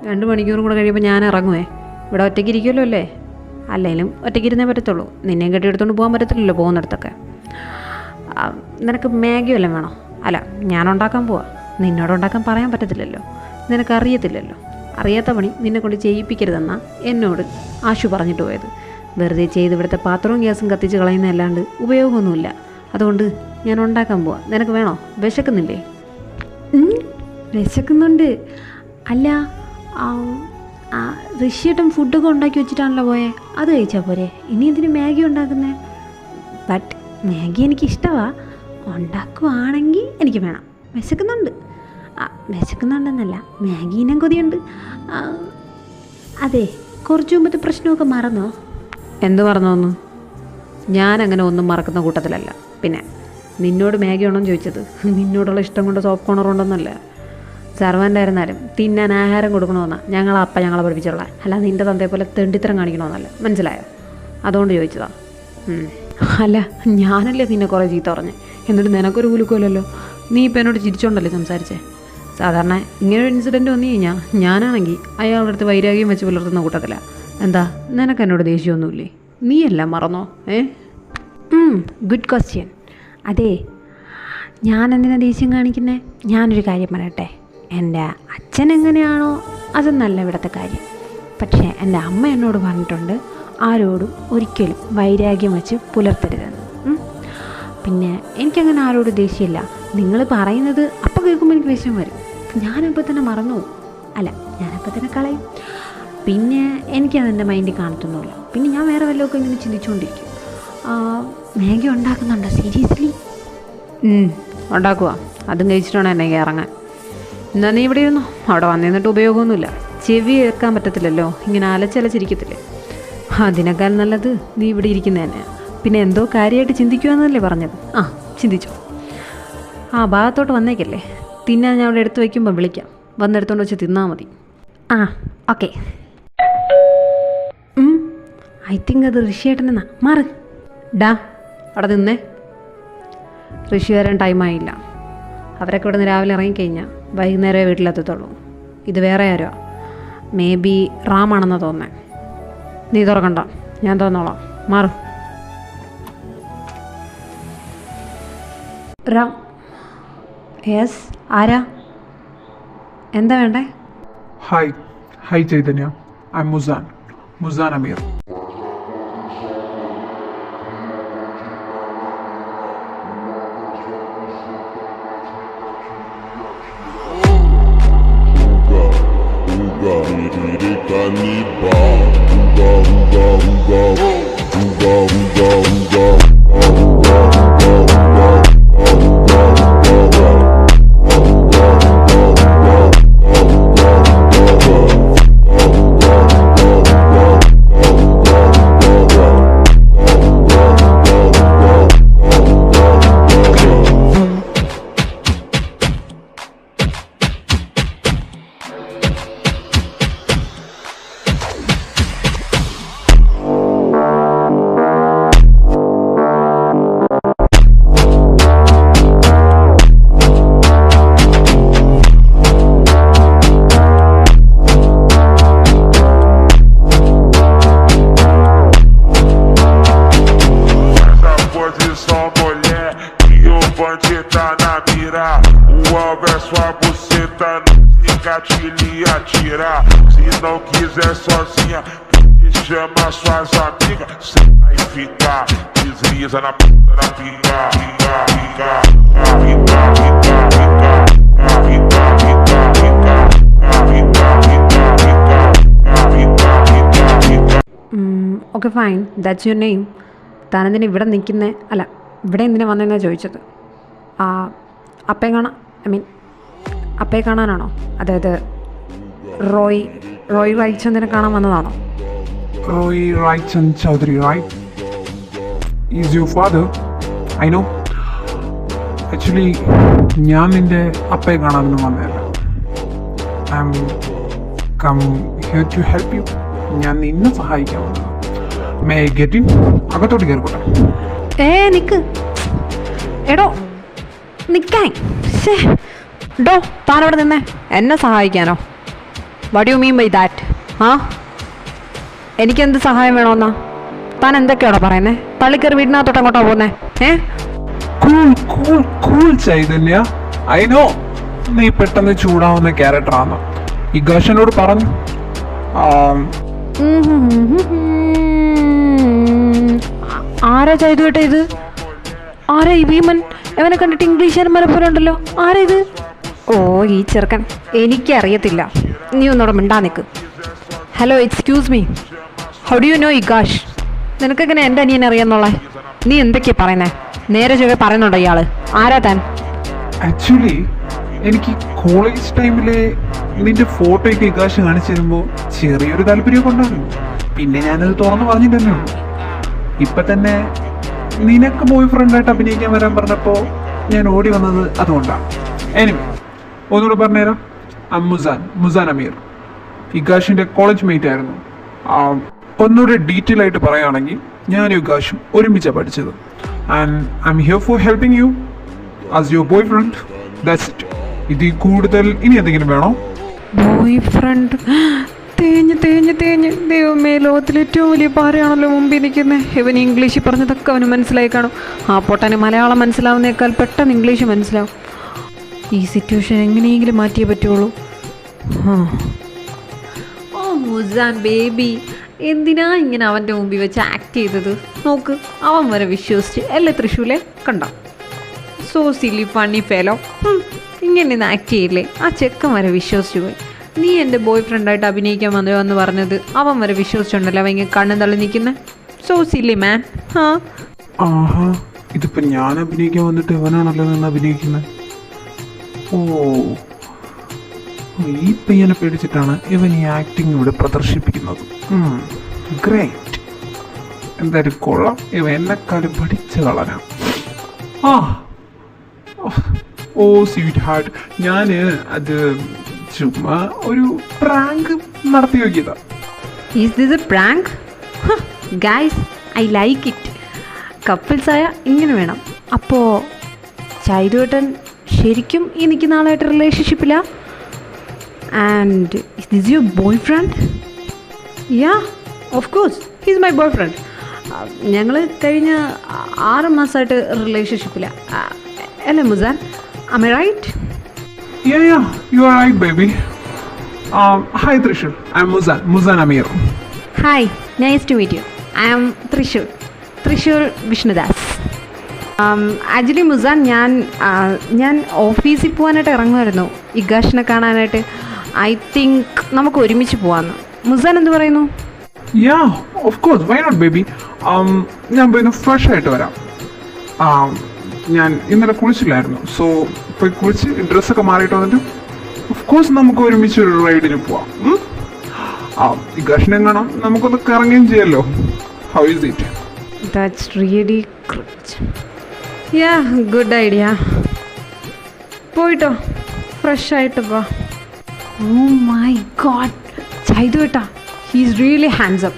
2 മണിക്കൂറും കൂടെ കഴിയുമ്പോൾ ഞാൻ ഇറങ്ങുവേ. ഇവിടെ ഒറ്റയ്ക്ക് ഇരിക്കുമല്ലോ അല്ലേ? അല്ലെങ്കിലും ഒറ്റയ്ക്ക് ഇരുന്നേ പറ്റത്തുള്ളൂ. നിന്നെയും കെട്ടിയെടുത്തോണ്ട് പോകാൻ പറ്റത്തില്ലല്ലോ പോകുന്നിടത്തൊക്കെ. നിനക്ക് മാഗി വല്ലതും വേണോ? അല്ല, ഞാൻ ഉണ്ടാക്കാൻ പോവാ. നിന്നോടുണ്ടാക്കാൻ പറയാൻ പറ്റത്തില്ലല്ലോ, നിനക്കറിയത്തില്ലല്ലോ. അറിയാത്ത പണി നിന്നെ കൊണ്ട് ചെയ്യിപ്പിക്കരുതെന്നാ എന്നോട് ആശു പറഞ്ഞിട്ട് പോയത്. വെറുതെ ചെയ്ത് ഇവിടുത്തെ പാത്രവും ഗ്യാസും കത്തിച്ച് കളയുന്നതല്ലാണ്ട് ഉപയോഗമൊന്നുമില്ല. അതുകൊണ്ട് ഞാൻ ഉണ്ടാക്കാൻ പോവാ. നിനക്ക് വേണോ? വിശക്കുന്നില്ലേ? വിശക്കുന്നുണ്ട്. അല്ല, ഋഷിയേട്ടൻ ഫുഡൊക്കെ ഉണ്ടാക്കി വെച്ചിട്ടാണല്ലോ പോയേ. അത് കഴിച്ചാൽ പോരെ? ഇനി എന്തിന് മാഗി ഉണ്ടാക്കുന്നേ? ബട്ട് മാഗി എനിക്കിഷ്ടമാണ്. ഉണ്ടാക്കുവാണെങ്കിൽ എനിക്ക് വേണം. വിശക്കുന്നുണ്ടെന്നല്ല, മാഗീനും കൊതിയുണ്ട്. അതെ, കുറച്ച് മുമ്പത്തെ പ്രശ്നമൊക്കെ മറന്നോ? എന്ത് മറന്നോന്ന്? ഞാനങ്ങനെ ഒന്നും മറക്കുന്ന കൂട്ടത്തിലല്ല. പിന്നെ നിന്നോട് മാഗി ആണോന്ന് ചോദിച്ചത് നിന്നോടുള്ള ഇഷ്ടം കൊണ്ട് സോഫ്റ്റ് കോർണർ ഉണ്ടെന്നല്ല. സർവൻ്റ് ആയിരുന്നാലും തിന്നാൻ ആഹാരം കൊടുക്കണമെന്നാണ് ഞങ്ങളെ പഠിപ്പിച്ചുള്ള. അല്ല നിൻ്റെ തന്തയെ പോലെ തെണ്ടിത്തരം കാണിക്കണമെന്നല്ല, മനസ്സിലായോ? അതുകൊണ്ട് ചോദിച്ചതാ. അല്ല ഞാനല്ലേ നിന്നെ കുറേ ചീത്ത പറഞ്ഞേ, എന്നിട്ട് നിനക്കൊരു കുലുക്കുമല്ലോ. നീ ഇപ്പം എന്നോട് ചിരിച്ചോണ്ടല്ലേ സംസാരിച്ചേ? സാധാരണ ഇങ്ങനൊരു ഇൻസിഡൻറ്റ് വന്നു കഴിഞ്ഞാൽ ഞാനാണെങ്കിൽ അയാളുടെ അടുത്ത് വൈരാഗ്യം വെച്ച് പുലർത്തുന്ന കൂട്ടത്തില്ല. എന്താ നിനക്ക് എന്നോട് ദേഷ്യമൊന്നുമില്ലേ? നീ എല്ലാം മറന്നോ? Good question. അതെ, ഞാൻ എന്തിനാ ദേഷ്യം കാണിക്കുന്നേ? ഞാനൊരു കാര്യം പറയട്ടെ. എൻ്റെ അച്ഛൻ എങ്ങനെയാണോ അതൊന്നല്ല ഇവിടുത്തെ കാര്യം. പക്ഷേ എൻ്റെ അമ്മ എന്നോട് പറഞ്ഞിട്ടുണ്ട് ആരോടും ഒരിക്കലും വൈരാഗ്യം വെച്ച് പുലർത്തരുതെന്ന്. പിന്നെ എനിക്കങ്ങനെ ആരോടും ദേഷ്യമില്ല. നിങ്ങൾ പറയുന്നത് അപ്പം കേൾക്കുമ്പോൾ എനിക്ക് ദേഷ്യം വരും. ഞാനപ്പോൾ തന്നെ മറന്നു പോകും. അല്ല ഞാനപ്പോൾ തന്നെ കളയും. പിന്നെ എനിക്കതെൻ്റെ മൈൻഡിൽ കാണത്തൊന്നുമില്ല. പിന്നെ ഞാൻ വേറെ വല്ലതൊക്കെ ഇങ്ങനെ ചിന്തിച്ചുകൊണ്ടിരിക്കും. Maggi ഉണ്ടാക്കുന്നുണ്ടോ seriously? ഉണ്ടാക്കുക. അതും കഴിച്ചിട്ടാണ് എന്നെ ഇറങ്ങാൻ. എന്നാൽ നീ ഇവിടെ ഇരുന്നോ, അവിടെ വന്നിരുന്നിട്ട് ഉപയോഗമൊന്നുമില്ല. ചെവി കേൾക്കാൻ പറ്റത്തില്ലല്ലോ, ഇങ്ങനെ അലച്ചലച്ചിരിക്കത്തില്ലേ? അതിനേക്കാൾ നല്ലത് നീ ഇവിടെ ഇരിക്കുന്നത് തന്നെയാണ്. പിന്നെ എന്തോ കാര്യമായിട്ട് ചിന്തിക്കുമെന്നല്ലേ പറഞ്ഞത്? ചിന്തിച്ചോ. ഭാഗത്തോട്ട് വന്നേക്കല്ലേ. തിന്നാൻ ഞാൻ അവിടെ എടുത്ത് വയ്ക്കുമ്പോൾ വിളിക്കാം, വന്നെടുത്തോണ്ട് വെച്ച് തിന്നാൽ മതി. ഓക്കെ. ഐ തിങ്ക് അത് ഋഷിയേട്ടനെന്നാ. മാറ് ഡാ, അവിടെ നിന്നേ. ഋഷി വരാൻ ടൈമായില്ല. അവരൊക്കെ ഇവിടെ നിന്ന് രാവിലെ ഇറങ്ങിക്കഴിഞ്ഞാൽ വൈകുന്നേരമേ വീട്ടിലെത്തത്തുള്ളൂ. ഇത് വേറെ ആരോ, മേ ബി റാമാണെന്ന് തോന്നേ. നീ തുറക്കണ്ട, ഞാൻ തോന്നോളാം. മാറും. റാം. യെസ്, ആരാ? എന്താ വേണ്ടേ? Hi Chaitanya, I am Musan Ameer. Okay fine, that's your name. താനെന്തിനാ ഇവിടെ നിൽക്കുന്നേ? അല്ല ഇവിടെ എന്തിനാ വന്നതെന്നാണ് ചോദിച്ചത്. അപ്പയെ കാണാനാണോ? അതായത് റോയ് റൈച്ചന്ദിനെ കാണാൻ വന്നതാണോ? Roy Raichand Chaudhary, right? Is your father? I know. Actually ഞാൻ നിൻ്റെ അപ്പയെ കാണാനൊന്നും വന്നതല്ല. I am come here to help you. ഞാൻ നിന്നെ സഹായിക്കാൻ വന്നത്. May I get in? അകത്തോട്ട് കയറിക്കോട്ടെ. നിക്ക് എടോ, നിൽക്കാൻ. ഡോ, താനവിടെ നിന്നേ. എന്നെ സഹായിക്കാനോ? What you mean by that? എനിക്കെന്ത് സഹായം വേണമെന്നാ? താൻ എന്തൊക്കെയാണോ പറയുന്നേ? തള്ളിക്കറി വീടിനകത്തോട്ട് അങ്ങോട്ടാ പോകുന്നേ? കൂൾ ചൈതന്യ, ഐ നോ നീ പെട്ടെന്ന് ചൂടാവുന്ന ക്യാരക്ടറാണ്. ഇഗാഷനോട് പറഞ്ഞു. ആരാ ചെയ്തു കേട്ടോ ഇത്? ആരാ ഈ ഭീമൻ? അവനെ കണ്ടിട്ട് ഇംഗ്ലീഷുകാരന്മാരെ പോലെ ഉണ്ടല്ലോ. ആരാ ഇത്? ഈ ചെറുക്കൻ. എനിക്കറിയത്തില്ല. നീ ഒന്നോടെ മിണ്ടാ നിൽക്ക്. Hello, excuse me, how do you know Igash? നിനക്കെങ്ങനെ എൻ്റെ അനിയനെ അറിയാന്നുള്ളേ? നീ എന്തൊക്കെയാ പറയുന്നേ? നേരെ ചൊവ്വേ പറയുന്നുണ്ടോ ഇയാള്? ആരാ താൻ? ആക്ച്വലി എനിക്ക് കോളേജ് ടൈമിലെ നിന്റെ ഫോട്ടോയൊക്കെ ഇഗാഷ് കാണിച്ചു തരുമ്പോൾ ചെറിയൊരു താല്പര്യമൊക്കെ ഉണ്ടായിരുന്നു. പിന്നെ ഞാനത് തുറന്നു പറഞ്ഞിട്ട് തന്നെ ഉള്ളൂ. ഇപ്പം തന്നെ നിനക്ക് ബോയ് ഫ്രണ്ടായിട്ട് അഭിനയിക്കാൻ വരാൻ പറഞ്ഞപ്പോൾ ഞാൻ ഓടി വന്നത് അതുകൊണ്ടാണ്. എനിവേ ഒന്നുകൂടെ പറഞ്ഞുതരാം. മുസാൻ അമീർ. ഇഗാഷിൻ്റെ കോളേജ് മേറ്റ് ആയിരുന്നു. ഒന്നുകൂടെ ഡീറ്റെയിൽ ആയിട്ട് പറയുകയാണെങ്കിൽ ഞാൻ യുഗാഷും ഒരുമിച്ചാണ് പഠിച്ചത്. And I am here for helping you as your boy front. That's it. ഇതിൽ കൂടുതൽ ഇനി എന്തെങ്കിലും വേണോ? ബോയ് ഫ്രണ്ട് തേഞ്ഞ് തേഞ്ഞ് തേഞ്ഞ് ദൈവമേ, ലോകത്തിൽ ഏറ്റവും വലിയ പാറയാണല്ലോ മുമ്പിൽ നിൽക്കുന്നത്. ഇവൻ ഇംഗ്ലീഷിൽ പറഞ്ഞതൊക്കെ അവന് മനസ്സിലായി കാണും. ആ പൊട്ടന് മലയാളം മനസ്സിലാവുന്നേക്കാൾ പെട്ടെന്ന് ഇംഗ്ലീഷ് മനസ്സിലാവും. ഈ സിറ്റുവേഷൻ എങ്ങനെയെങ്കിലും മാറ്റിയേ പറ്റുള്ളൂ. ഓ മുസാൻ ബേബി, എന്തിനാ ഇങ്ങനെ അവൻ്റെ മുമ്പിൽ വെച്ച് ആക്ട് ചെയ്തത്? നോക്ക്, അവൻ വരെ വിശ്വസിച്ച് അല്ലേ തൃശ്ശൂലെ? കണ്ടോ, സോ സില്ലി ഫണ്ണി ഫെലോ. ഇങ്ങനെ ആക്ട് ചെയ്യില്ലേ? ആ ചെക്കൻ വരെ വിശ്വസിച്ചു പോയി. നീ എൻ്റെ ബോയ് ഫ്രണ്ടായിട്ട് അഭിനയിക്കാൻ വന്നോ എന്ന് പറഞ്ഞത് അവൻ വരെ വിശ്വസിച്ചുണ്ടല്ലോ അവൻ ഇങ്ങനെ കണ്ണും തള്ളി നിൽക്കുന്നത്. സോ സില്ലി മാൻ. ആഹാ, ഇതിപ്പോൾ ഞാൻ അഭിനയിക്കാൻ വന്നിട്ട് ഇവനാണല്ലോ നിന്ന് അഭിനയിക്കുന്നത്. ഓ, ഈ പയ്യനെ പേടിച്ചിട്ടാണ് ഇവൻ ഈ ആക്ടിങ് ഇവിടെ പ്രദർശിപ്പിക്കുന്നത്. ഗ്രേറ്റ്. എന്തായാലും കൊള്ളാം. ഇവ എന്നെക്കാളും പഠിച്ച കളനാണ്. ഓ സ്വീറ്റ് ഹാർട്ട്, ഞാൻ അത് ചുമ്മാ ഒരു പ്രാങ്ക് നടത്തി നോക്കിയതാ. Is this a prank? Guys, I like it. കപ്പിൾസായ ഇങ്ങനെ വേണം. അപ്പോൾ ചൈതുവേട്ടൻ ശരിക്കും ഈ നിൽക്കുന്ന ആളായിട്ട് റിലേഷൻഷിപ്പില്ല? And is this your boy friend? Yeah, of course he's my boy friend. ഞങ്ങൾ കഴിഞ്ഞ 6 മാസമായിട്ട് റിലേഷൻഷിപ്പില്ല അല്ലേ Musan? Am I right? Yeah, you are right, baby. Hi, Trishul. I'm Muzan Amir. Hi, nice to meet you. I am Trishul Vishnudas. Actually Musan, ഞാൻ ഓഫീസിൽ പോകാനായിട്ട് ഇറങ്ങുമായിരുന്നു ഇഗാഷിനെ കാണാനായിട്ട്. I think നമുക്ക് ഒരുമിച്ച് പോകാമെന്ന്. മുസാൻ എന്ത് പറയുന്നു? Yeah, of course. Why not, baby? ഞാൻ പോയി ഫ്രഷ് ആയിട്ട് വരാം. ഞാൻ ഇന്നലെ കുളിച്ചില്ലായിരുന്നു. സോ പോയി കുളിച്ച് ഡ്രസ്സൊക്കെ മാറിയിട്ട് വന്നിട്ട് ഓഫ് കോഴ്സ് നമുക്ക് ഒരുമിച്ച് ഒരു റൈഡിന് പോവാം. ഇഗാഷിനെ കാണാം, നമുക്കൊന്ന് കറങ്ങുകയും ചെയ്യാമല്ലോ. How is it? That's really great. Yeah, good idea. പോയിട്ടോ, ഫ്രഷ് ആയിട്ട് പോ. ഓ മൈ ഗോഡ്, ചൈതുവേട്ടാ, ഹീസ് റിയലി ഹാൻഡ്സം.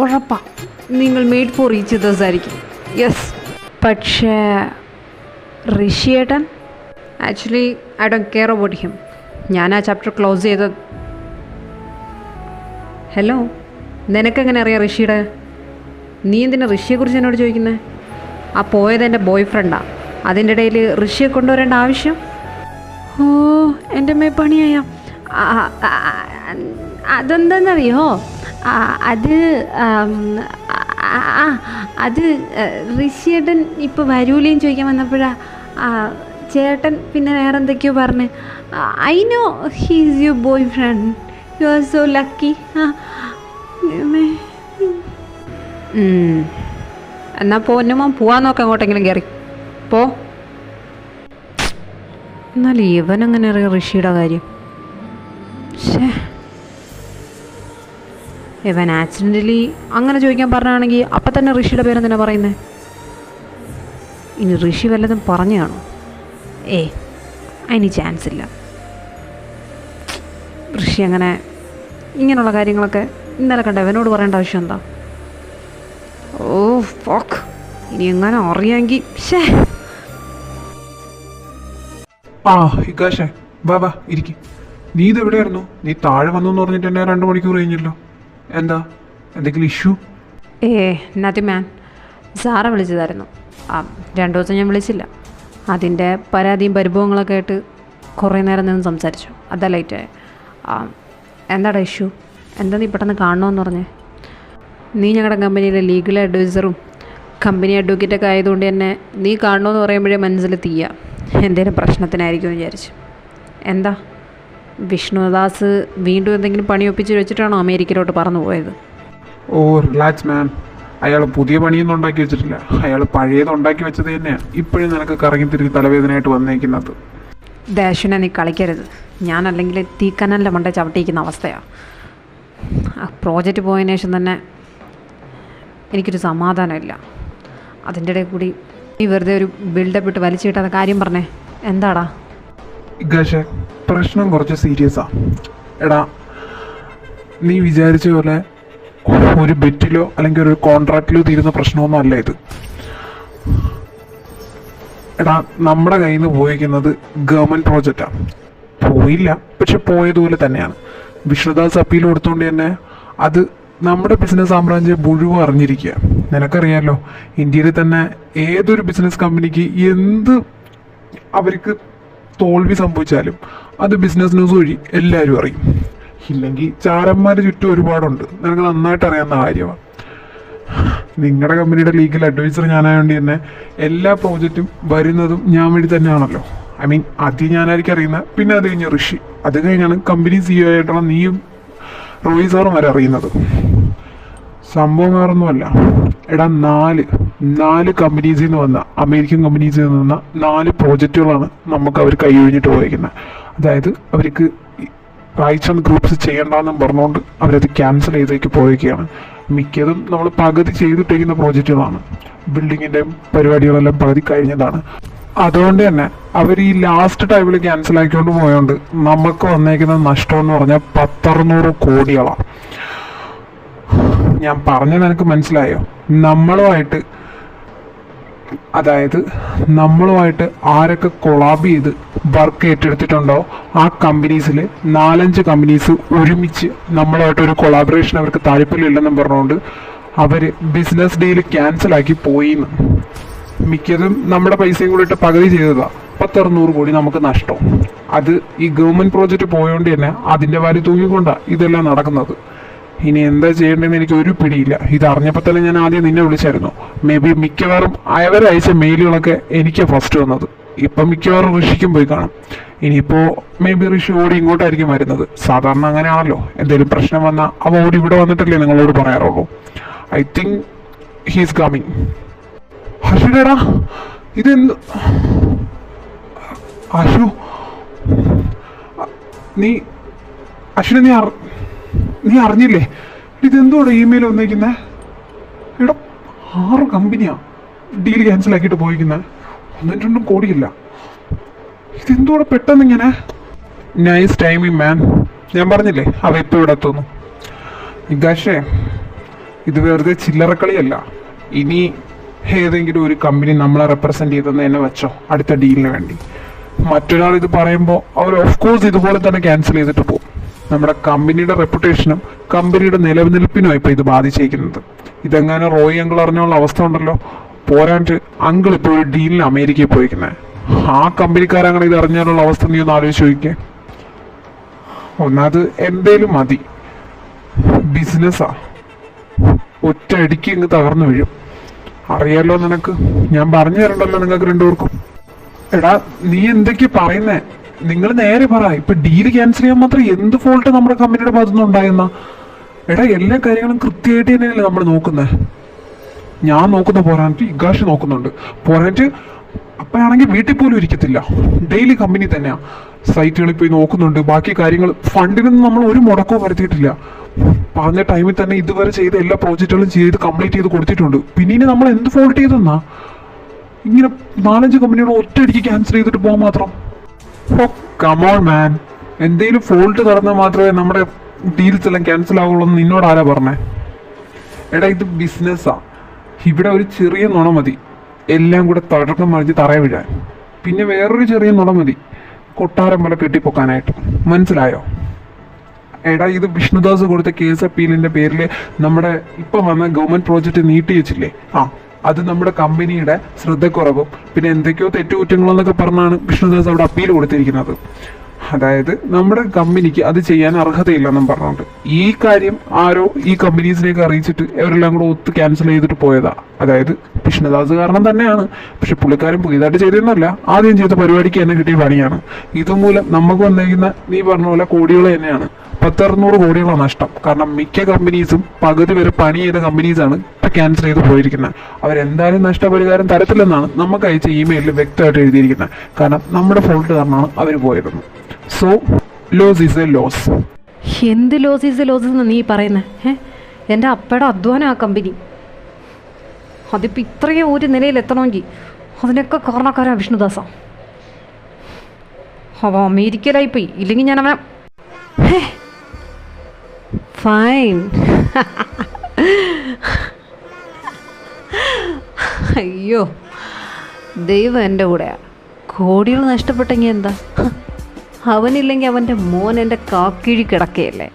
ഉറപ്പാ നിങ്ങൾ മെയ്ഡ് ഫോർ ഈച്ച് അതേഴ്സ് ആയിരിക്കും. യെസ്. പക്ഷേ ഋഷിയേട്ടൻ, actually I don't care about him. ഞാൻ ആ ചാപ്റ്റർ ക്ലോസ് ചെയ്തത്. ഹലോ, നിനക്കെങ്ങനെ അറിയാം ഋഷിയുടെ? നീ എന്തിനാ ഋഷിയെക്കുറിച്ച് എന്നോട് ചോദിക്കുന്നത്? ആ പോയത് എൻ്റെ ബോയ് ഫ്രണ്ടാണ്. അതിൻ്റെ ഇടയിൽ ഋഷിയെ കൊണ്ടുവരേണ്ട ആവശ്യം? ഓ, എൻ്റെ മേ പണിയായ. അതെന്താണെന്നറിയോ? അത് ഋഷിയേട്ടൻ ഇപ്പോൾ വരൂലേയും ചോദിക്കാൻ വന്നപ്പോഴാണ് ചേട്ടൻ പിന്നെ വേറെ എന്തൊക്കെയോ പറഞ്ഞ്. I know he's your boy front. You are so lucky. എന്നാൽ പൊന്നുമോ പോവാൻ നോക്കാം, അങ്ങോട്ടെങ്കിലും കയറി പോ. എന്നാലും ഇവനെങ്ങനെ അറിയാം ഋഷിയുടെ കാര്യം? ശേ, ഇവൻ ആക്സിഡൻ്റലി അങ്ങനെ ചോദിക്കാൻ പറഞ്ഞാണെങ്കിൽ അപ്പം തന്നെ ഋഷിയുടെ പേരെന്തിനാ പറയുന്നത്? ഇനി ഋഷി വല്ലതും പറഞ്ഞു കാണും? അതിന് ചാൻസ് ഇല്ല. ഋഷി അങ്ങനെ ഇങ്ങനെയുള്ള കാര്യങ്ങളൊക്കെ ഇന്നലെ കണ്ട ഇവനോട് പറയേണ്ട ആവശ്യം എന്താ? ഓ ഫോക്ക്, ഇനി എങ്ങനെ അറിയാമെങ്കിൽ. ശേ. ഇഗാഷേ, ബാബാ ഇരിക്കും. നീ ഇതെവിടെയായിരുന്നു? നീ താഴെ വന്നു എന്ന് പറഞ്ഞിട്ട് എന്നെ 2 മണിക്കൂർ കഴിഞ്ഞല്ലോ. എന്താ, എന്തെങ്കിലും ഇഷ്യൂ? നത്തി മാൻ, സാറ വിളിച്ചതായിരുന്നു. 2 ദിവസം ഞാൻ വിളിച്ചില്ല. അതിൻ്റെ പരാതിയും പരിഭവങ്ങളൊക്കെ ആയിട്ട് കുറേ നേരം നിന്ന് സംസാരിച്ചു. അതാ ലൈറ്റായ. എന്താടാ ഇഷ്യൂ? എന്താ നീ പെട്ടെന്ന് കാണണമെന്ന് പറഞ്ഞേ? നീ ഞങ്ങളുടെ കമ്പനിയിലെ ലീഗൽ അഡ്വൈസറും കമ്പനി അഡ്വക്കേറ്റൊക്കെ ആയതുകൊണ്ട് തന്നെ നീ കാണണമെന്ന് പറയുമ്പോഴേ മനസ്സിൽ തീയ എന്തെങ്കിലും പ്രശ്നത്തിനായിരിക്കുമെന്ന് വിചാരിച്ചു. എന്താ, വിഷ്ണുദാസ് വീണ്ടും എന്തെങ്കിലും പണി ഒപ്പിച്ച് വെച്ചിട്ടാണോ അമേരിക്കയിലോട്ട് പറന്നു പോയത്? ഓ റിലാക്സ് മാൻ, അയാൾ പുതിയ പണിയൊന്നും ഉണ്ടാക്കി വെച്ചിട്ടില്ല. അയാൾ പഴയത് ഉണ്ടാക്കി വെച്ചത് തന്നെയാണ് ഇപ്പോഴും നിനക്ക് കറങ്ങി തിരിഞ്ഞ് തലവേദനയായിട്ട് വന്നേക്കുന്നത്. ദേഷുനെ നീ കളിക്കരുത്. ഞാനല്ലെങ്കിൽ തീക്കനലിൻ്റെ മണ്ടേ ചവിട്ടിയിരിക്കുന്ന അവസ്ഥയാണ്. ആ പ്രോജക്റ്റ് പോയതിനു ശേഷം തന്നെ എനിക്കൊരു സമാധാനമില്ല. അതിൻ്റെ ഇടയിൽ കൂടി നീ വെറുതെ ഒരു ബിൽഡപ്പ് ഇട്ട് വലിച്ചു കിട്ടാത്ത കാര്യം പറഞ്ഞേ. എന്താടാ? ഇഗാഷെ പ്രശ്നം കുറച്ച് സീരിയസാ. എടാ നീ വിചാരിച്ച പോലെ ഒരു ബെറ്റിലോ അല്ലെങ്കിൽ ഒരു കോൺട്രാക്റ്റിലോ തീരുന്ന പ്രശ്നമൊന്നും അല്ല ഇത്. എടാ നമ്മുടെ കയ്യിൽ നിന്ന് പോയിരിക്കുന്നത് ഗവൺമെന്റ് പ്രോജക്റ്റാണ്. പോയില്ല, പക്ഷെ പോയതുപോലെ തന്നെയാണ്. വിഷ്ണുദാസ് അപ്പീൽ കൊടുത്തുകൊണ്ട് തന്നെ അത് നമ്മുടെ ബിസിനസ് സാമ്രാജ്യം മുഴുവൻ അറിഞ്ഞിരിക്കുക. നിനക്കറിയാലോ, ഇന്ത്യയിൽ തന്നെ ഏതൊരു ബിസിനസ് കമ്പനിക്ക് എന്ത് അവർക്ക് തോൽവി സംഭവിച്ചാലും അത് ബിസിനസ് ന്യൂസ് വഴി എല്ലാവരും അറിയും. ഇല്ലെങ്കിൽ ചാരന്മാർ ചുറ്റും ഒരുപാടുണ്ട്. നിനക്ക് നന്നായിട്ട് അറിയാവുന്ന കാര്യമാണ്. നിങ്ങളുടെ കമ്പനിയുടെ ലീഗൽ അഡ്വൈസർ ഞാനായതുകൊണ്ട് തന്നെ എല്ലാ പ്രോജക്റ്റും വരുന്നതും ഞാൻ വഴി തന്നെയാണല്ലോ. ഐ മീൻ ആദ്യം ഞാനായിരിക്കും അറിയുന്നത്, പിന്നെ അത് കഴിഞ്ഞ് ഋഷി, അത് കഴിഞ്ഞാണ് കമ്പനി CEO ആയിട്ടുള്ള നീയും റോയി സാറും വരെ അറിയുന്നത്. സംഭവം വേറൊന്നുമല്ല. എടാ നാല് കമ്പനീസിൽ നിന്ന് വന്ന, അമേരിക്കൻ കമ്പനീസിൽ നിന്ന് വന്ന 4 പ്രോജക്റ്റുകളാണ് നമുക്ക് അവർ കൈയൊഴിഞ്ഞിട്ട് പോയിരിക്കുന്നത്. അതായത് അവർക്ക് റൈറ്റ്സ് ഗ്രൂപ്പ്സ് ചെയ്യണ്ടെന്നും പറഞ്ഞുകൊണ്ട് അവരത് ക്യാൻസൽ ചെയ്തേക്ക് പോയിരിക്കുകയാണ്. മിക്കതും നമ്മൾ പകുതി ചെയ്തിട്ടിരിക്കുന്ന പ്രോജക്റ്റുകളാണ്. ബിൽഡിങ്ങിൻ്റെയും പരിപാടികളെല്ലാം പകുതി കഴിഞ്ഞതാണ്. അതുകൊണ്ട് തന്നെ അവർ ഈ ലാസ്റ്റ് ടൈമിൽ ക്യാൻസൽ ആക്കിക്കൊണ്ട് പോയതുകൊണ്ട് നമുക്ക് വന്നേക്കുന്ന നഷ്ടം എന്ന് പറഞ്ഞാൽ 1,600 കോടികളാണ്. ഞാൻ പറഞ്ഞത് എനിക്ക് മനസ്സിലായോ? നമ്മളുമായിട്ട് ആരൊക്കെ കൊളാബ് ചെയ്ത് വർക്ക് ഏറ്റെടുത്തിട്ടുണ്ടോ ആ കമ്പനീസിൽ 4-5 കമ്പനീസ് ഒരുമിച്ച് നമ്മളുമായിട്ട് ഒരു കൊളാബറേഷൻ അവർക്ക് താല്പര്യമില്ലെന്നും പറഞ്ഞുകൊണ്ട് അവർ ബിസിനസ് ഡീൽ ക്യാൻസൽ ആക്കി പോയിന്ന്. മിക്കതും നമ്മുടെ പൈസയും കൂടി ഇട്ട് പകുതി ചെയ്തതാണ്. 1,600 കോടി നമുക്ക് നഷ്ടം. അത് ഈ ഗവൺമെന്റ് പ്രോജക്റ്റ് പോയോണ്ട് തന്നെ അതിന്റെ വാരി തൂങ്ങിക്കൊണ്ടാണ് ഇതെല്ലാം നടക്കുന്നത്. ഇനി എന്താ ചെയ്യേണ്ടതെന്ന് എനിക്ക് ഒരു പിടിയില്ല. ഇത് അറിഞ്ഞപ്പോൾ തന്നെ ഞാൻ ആദ്യം നിന്നെ വിളിച്ചായിരുന്നു. മേ ബി മിക്കവാറും അവരയച്ച മെയിലുകളൊക്കെ എനിക്ക് ഫസ്റ്റ് വന്നത്. ഇപ്പം മിക്കവാറും ഋഷിക്കും പോയി കാണും. ഇനിയിപ്പോൾ മേ ബി ഋഷി ഓടി ഇങ്ങോട്ടായിരിക്കും വരുന്നത്. സാധാരണ അങ്ങനെയാണല്ലോ, എന്തെങ്കിലും പ്രശ്നം വന്നാൽ അവ ഓടി ഇവിടെ വന്നിട്ടല്ലേ നിങ്ങളോട് പറയാറുള്ളൂ. I think he's coming. ഹർഷിടാ, ഇതെന്ത് അശു, നീ അറിഞ്ഞില്ലേ? ഇതെന്തോടെ ഇമെയിൽ വന്നേക്കുന്നേ? എടാ 6 കമ്പനിയാ ഡീൽ ക്യാൻസൽ ആക്കിയിട്ട് പോയിരിക്കുന്നത്. 1-2 കോടിയില്ല. ഇതെന്തോടെ പെട്ടെന്ന് ഇങ്ങനെ? നൈസ് ടൈമിങ് മാൻ. ഞാൻ പറഞ്ഞില്ലേ അവ ഇപ്പം ഇവിടെ എത്തുന്നു. ഇഗാഷേ, ഇത് വെറുതെ ചില്ലറക്കളിയല്ല. ഇനി ഏതെങ്കിലും ഒരു കമ്പനി നമ്മളെ റെപ്രസെന്റ് ചെയ്തെന്ന് തന്നെ വെച്ചോ അടുത്ത ഡീലിന് വേണ്ടി. മറ്റൊരാൾ ഇത് പറയുമ്പോൾ അവർ ഓഫ് കോഴ്സ് ഇതുപോലെ തന്നെ ക്യാൻസൽ ചെയ്തിട്ട് പോകും. നമ്മുടെ കമ്പനിയുടെ റെപ്യൂട്ടേഷനും കമ്പനിയുടെ നിലനിൽപ്പിനും ഇപ്പം ഇത് ബാധിച്ചിരിക്കുന്നത്. ഇതെങ്ങനെ റോയി അങ്കിൾ അറിഞ്ഞുള്ള അവസ്ഥ ഉണ്ടല്ലോ. പോരാണ്ട് അങ്കിൾ ഇപ്പോൾ ഒരു ഡീലിന് അമേരിക്കയിൽ പോയിരിക്കുന്നത്. ആ കമ്പനിക്കാരങ്ങനെ ഇത് അറിഞ്ഞാലുള്ള അവസ്ഥ നീ ഒന്ന് ആലോചിച്ച് ചോദിക്കേ. ഒന്നത് എന്തേലും മതി, ബിസിനസ്സാ, ഒറ്റ അടിക്ക് ഇങ്ങ് തകർന്നു വീഴും. അറിയാലോ നിനക്ക്, ഞാൻ പറഞ്ഞു തരണ്ടല്ലോ നിങ്ങൾക്ക് രണ്ടുപേർക്കും. എടാ നീ എന്തൊക്കെയാ പറയുന്നേ? നിങ്ങൾ നേരെ പറ. ഇപ്പൊ ഡീല് ക്യാൻസൽ ചെയ്യാൻ മാത്രം എന്ത് ഫോൾട്ട് നമ്മുടെ കമ്പനിയുടെ ഭാഗത്തുനിന്ന് ഉണ്ടായെന്ന? എടാ എല്ലാ കാര്യങ്ങളും കൃത്യമായിട്ട് തന്നെയല്ലേ നമ്മൾ നോക്കുന്നത്. ഞാൻ നോക്കുന്ന പോരാനിട്ട് ഇഗാഷ് നോക്കുന്നുണ്ട്. പോരാനിട്ട് അപ്പയാണെങ്കിൽ വീട്ടിൽ പോലും ഇരിക്കത്തില്ല. ഡെയിലി കമ്പനി തന്നെയാ, സൈറ്റുകളിൽ പോയി നോക്കുന്നുണ്ട്. ബാക്കി കാര്യങ്ങൾ ഫണ്ടിനൊന്നും നമ്മൾ ഒരു മുടക്കവും വരുത്തിയിട്ടില്ല. പറഞ്ഞ ടൈമിൽ തന്നെ ഇതുവരെ ചെയ്ത എല്ലാ പ്രോജക്റ്റുകളും ചെയ്ത് കംപ്ലീറ്റ് ചെയ്ത് കൊടുത്തിട്ടുണ്ട്. പിന്നെ നമ്മൾ എന്ത് ഫോൾട്ട് ചെയ്തെന്നാ ഇങ്ങനെ 4-5 കമ്പനികൾ ഒറ്റയടിക്ക് ക്യാൻസൽ ചെയ്തിട്ട് പോകാൻ മാത്രം? ഓ കമോൺ മാൻ, എന്തെങ്കിലും ഫോൾട്ട് നടന്നാൽ മാത്രമേ നമ്മുടെ ഡീൽസ് എല്ലാം ക്യാൻസൽ ആവുള്ളൂ എന്ന് നിന്നോട് ആരാ പറഞ്ഞേ? എടാ ഇത് ബിസിനസ്സാ. ഇവിടെ ഒരു ചെറിയ നുണ മതി എല്ലാം കൂടെ തടക്കം മറിച്ച് തറയെ വീഴാൻ. പിന്നെ വേറൊരു ചെറിയ നുണ മതി കൊട്ടാരം പോലെ കെട്ടിപ്പൊക്കാനായിട്ട്. മനസ്സിലായോ? എടാ ഇത് വിഷ്ണുദാസ് കൊടുത്ത കേസ് അപ്പീലിന്റെ പേരിൽ നമ്മുടെ ഇപ്പം വന്ന ഗവൺമെന്റ് പ്രോജക്റ്റ് നീട്ടി വെച്ചില്ലേ, അത് നമ്മുടെ കമ്പനിയുടെ ശ്രദ്ധക്കുറവും പിന്നെ എന്തൊക്കെയോ തെറ്റുകുറ്റങ്ങളെന്നൊക്കെ പറഞ്ഞാണ് വിഷ്ണുദാസ് അവിടെ അപ്പീൽ കൊടുത്തിരിക്കുന്നത്. അതായത് നമ്മുടെ കമ്പനിക്ക് അത് ചെയ്യാൻ അർഹതയില്ലെന്നും പറഞ്ഞുകൊണ്ട് ഈ കാര്യം ആരോ ഈ കമ്പനീസിലേക്ക് അറിയിച്ചിട്ട് അവരെല്ലാം കൂടെ ഒത്ത് ക്യാൻസൽ ചെയ്തിട്ട് പോയതാ. അതായത് വിഷ്ണുദാസ് കാരണം തന്നെയാണ്. പക്ഷെ പുള്ളിക്കാരൻ പുതിയതായിട്ട് ചെയ്തതെന്നല്ല, ആദ്യം ചെയ്ത പരിപാടിക്ക് തന്നെ കിട്ടിയ പണിയാണ്. ഇതുമൂലം നമുക്ക് വന്നിരിക്കുന്ന നീ പറഞ്ഞ പോലെ കോടികൾ തന്നെയാണ്. 1,600 കോടികളാണ് നഷ്ടം. കാരണം മിക്ക കമ്പനീസും പകുതി വരെ പണി ചെയ്ത കമ്പനീസാണ് ഇപ്പം ക്യാൻസൽ ചെയ്ത് പോയിരിക്കുന്നത്. അവരെന്തായാലും നഷ്ടപരിഹാരം തരത്തില്ലെന്നാണ് നമുക്ക് അയച്ച ഇമെയിലിൽ വ്യക്തമായിട്ട് എഴുതിയിരിക്കുന്നത്. കാരണം നമ്മുടെ ഫോൾട്ട് കാരണമാണ് അവർ പോയിരുന്നത്. So loss is a loss. എന്ത് ലോസ് ഈസ് എ ലോസ് എന്ന് നീ പറയുന്നത്? എൻ്റെ അപ്പയുടെ അധ്വാനം ആ കമ്പനി. അതിപ്പോൾ ഇത്രയും ഒരു നിലയിൽ എത്തണമെങ്കിൽ അതിനൊക്കെ കാരണക്കാരാണ് വിഷ്ണുദാസ. അവൻ അമേരിക്കയിലായിപ്പോയി, ഇല്ലെങ്കിൽ ഞാൻ അവനെ ഫൈൻ. അയ്യോ, ദൈവം എൻ്റെ കൂടെയാ. കോടികൾ നഷ്ടപ്പെട്ടെങ്കിൽ എന്താ, അവനില്ലെങ്കിൽ അവൻ്റെ മോൻ എൻ്റെ കാക്കിഴി കിടക്കുകയല്ലേ.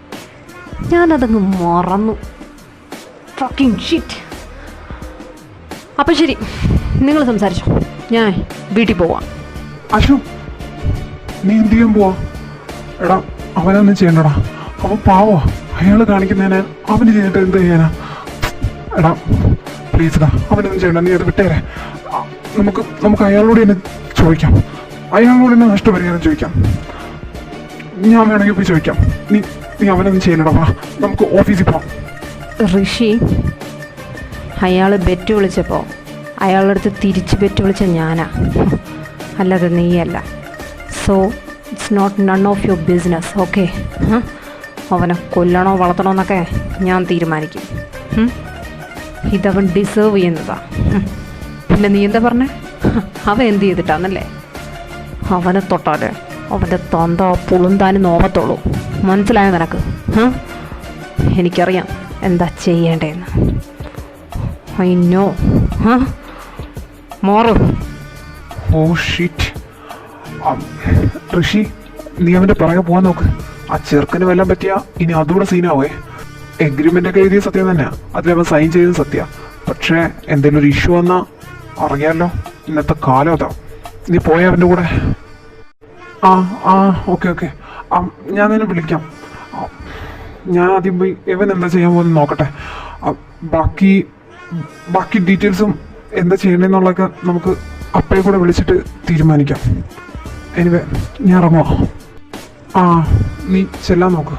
ഞാനതങ്ങ് മറന്നു. Fucking shit. അപ്പം ശരി, നിങ്ങൾ സംസാരിച്ചോ, ഞാൻ വീട്ടിൽ പോവാം. അശു, നീ എന്ത് ചെയ്യാൻ പോവാ? എടാ, അവനൊന്നും ചെയ്യണ്ടടാ, അവൻ പാവോ. അയാൾ കാണിക്കുന്നതിന് അവന് ചെയ്തിട്ട് എന്ത് ചെയ്യാനാ? എടാ പ്ലീസ് ഡാ, അവനൊന്നും ചെയ്യണ്ട, നീ അത് വിട്ടേരെ. നമുക്ക് അയാളോട് തന്നെ ചോദിക്കാം, അയാളോട് തന്നെ നഷ്ടപരിഹാരം ചോദിക്കാം. ഞാൻ വേണമെങ്കിൽ പോയി ചോദിക്കാം. നീ അവനൊന്നും ചെയ്യണടാ, വാ നമുക്ക് ഓഫീസിൽ പോവാം. ഋഷി, അയാൾ ബെറ്റ് വിളിച്ചപ്പോൾ അയാളുടെ അടുത്ത് തിരിച്ച് ബെറ്റ് വിളിച്ച ഞാനാ, അല്ലാതെ നീയല്ല. So it's not none of your business, okay? അവനെ കൊല്ലണോ വളർത്തണോ എന്നൊക്കെ ഞാൻ തീരുമാനിക്കും. ഇതവൻ ഡിസേർവ് ചെയ്യുന്നതാ. പിന്നെ നീ എന്താ പറഞ്ഞേ? അവൻ എന്ത് ചെയ്തിട്ടാന്നല്ലേ? അവനെ തൊട്ടാലേ അവൻ്റെ തന്ത പുളുന്താനും നോമത്തുള്ളൂ. മനസ്സിലായോ നിനക്ക്? എനിക്കറിയാം എന്താ ചെയ്യേണ്ടതെന്ന്. I know. മോറു. Oh shit. ഋഷി, നീ അവൻ്റെ പുറകെ പോകാൻ നോക്ക്. ആ ചെറുക്കന് വല്ലതും പറ്റിയാ ഇനി അതുകൂടെ സീനാവേ. എഗ്രിമെൻ്റ് ഒക്കെ എഴുതിയ സത്യം തന്നെ, അതിലവൻ സൈൻ ചെയ്തത് സത്യ. പക്ഷേ എന്തെങ്കിലും ഒരു ഇഷ്യൂ വന്നാൽ അറിയാമല്ലോ, ഇന്നത്തെ കാലം അതാ. നീ പോയ അവൻ്റെ കൂടെ. ഓക്കെ. ഞാൻ നിന്നെ വിളിക്കാം. ഞാൻ ആദ്യം പോയി ഇവൻ എന്താ ചെയ്യാൻ പോകുന്നത് നോക്കട്ടെ. ബാക്കി ഡീറ്റെയിൽസും എന്താ ചെയ്യണമെന്നുള്ളതൊക്കെ നമുക്ക് അപ്പയെ കൂടെ വിളിച്ചിട്ട് തീരുമാനിക്കാം. എനിവേ, ഞാൻ ഇറങ്ങുവാ. നീ ചെല്ലാൻ നോക്ക്.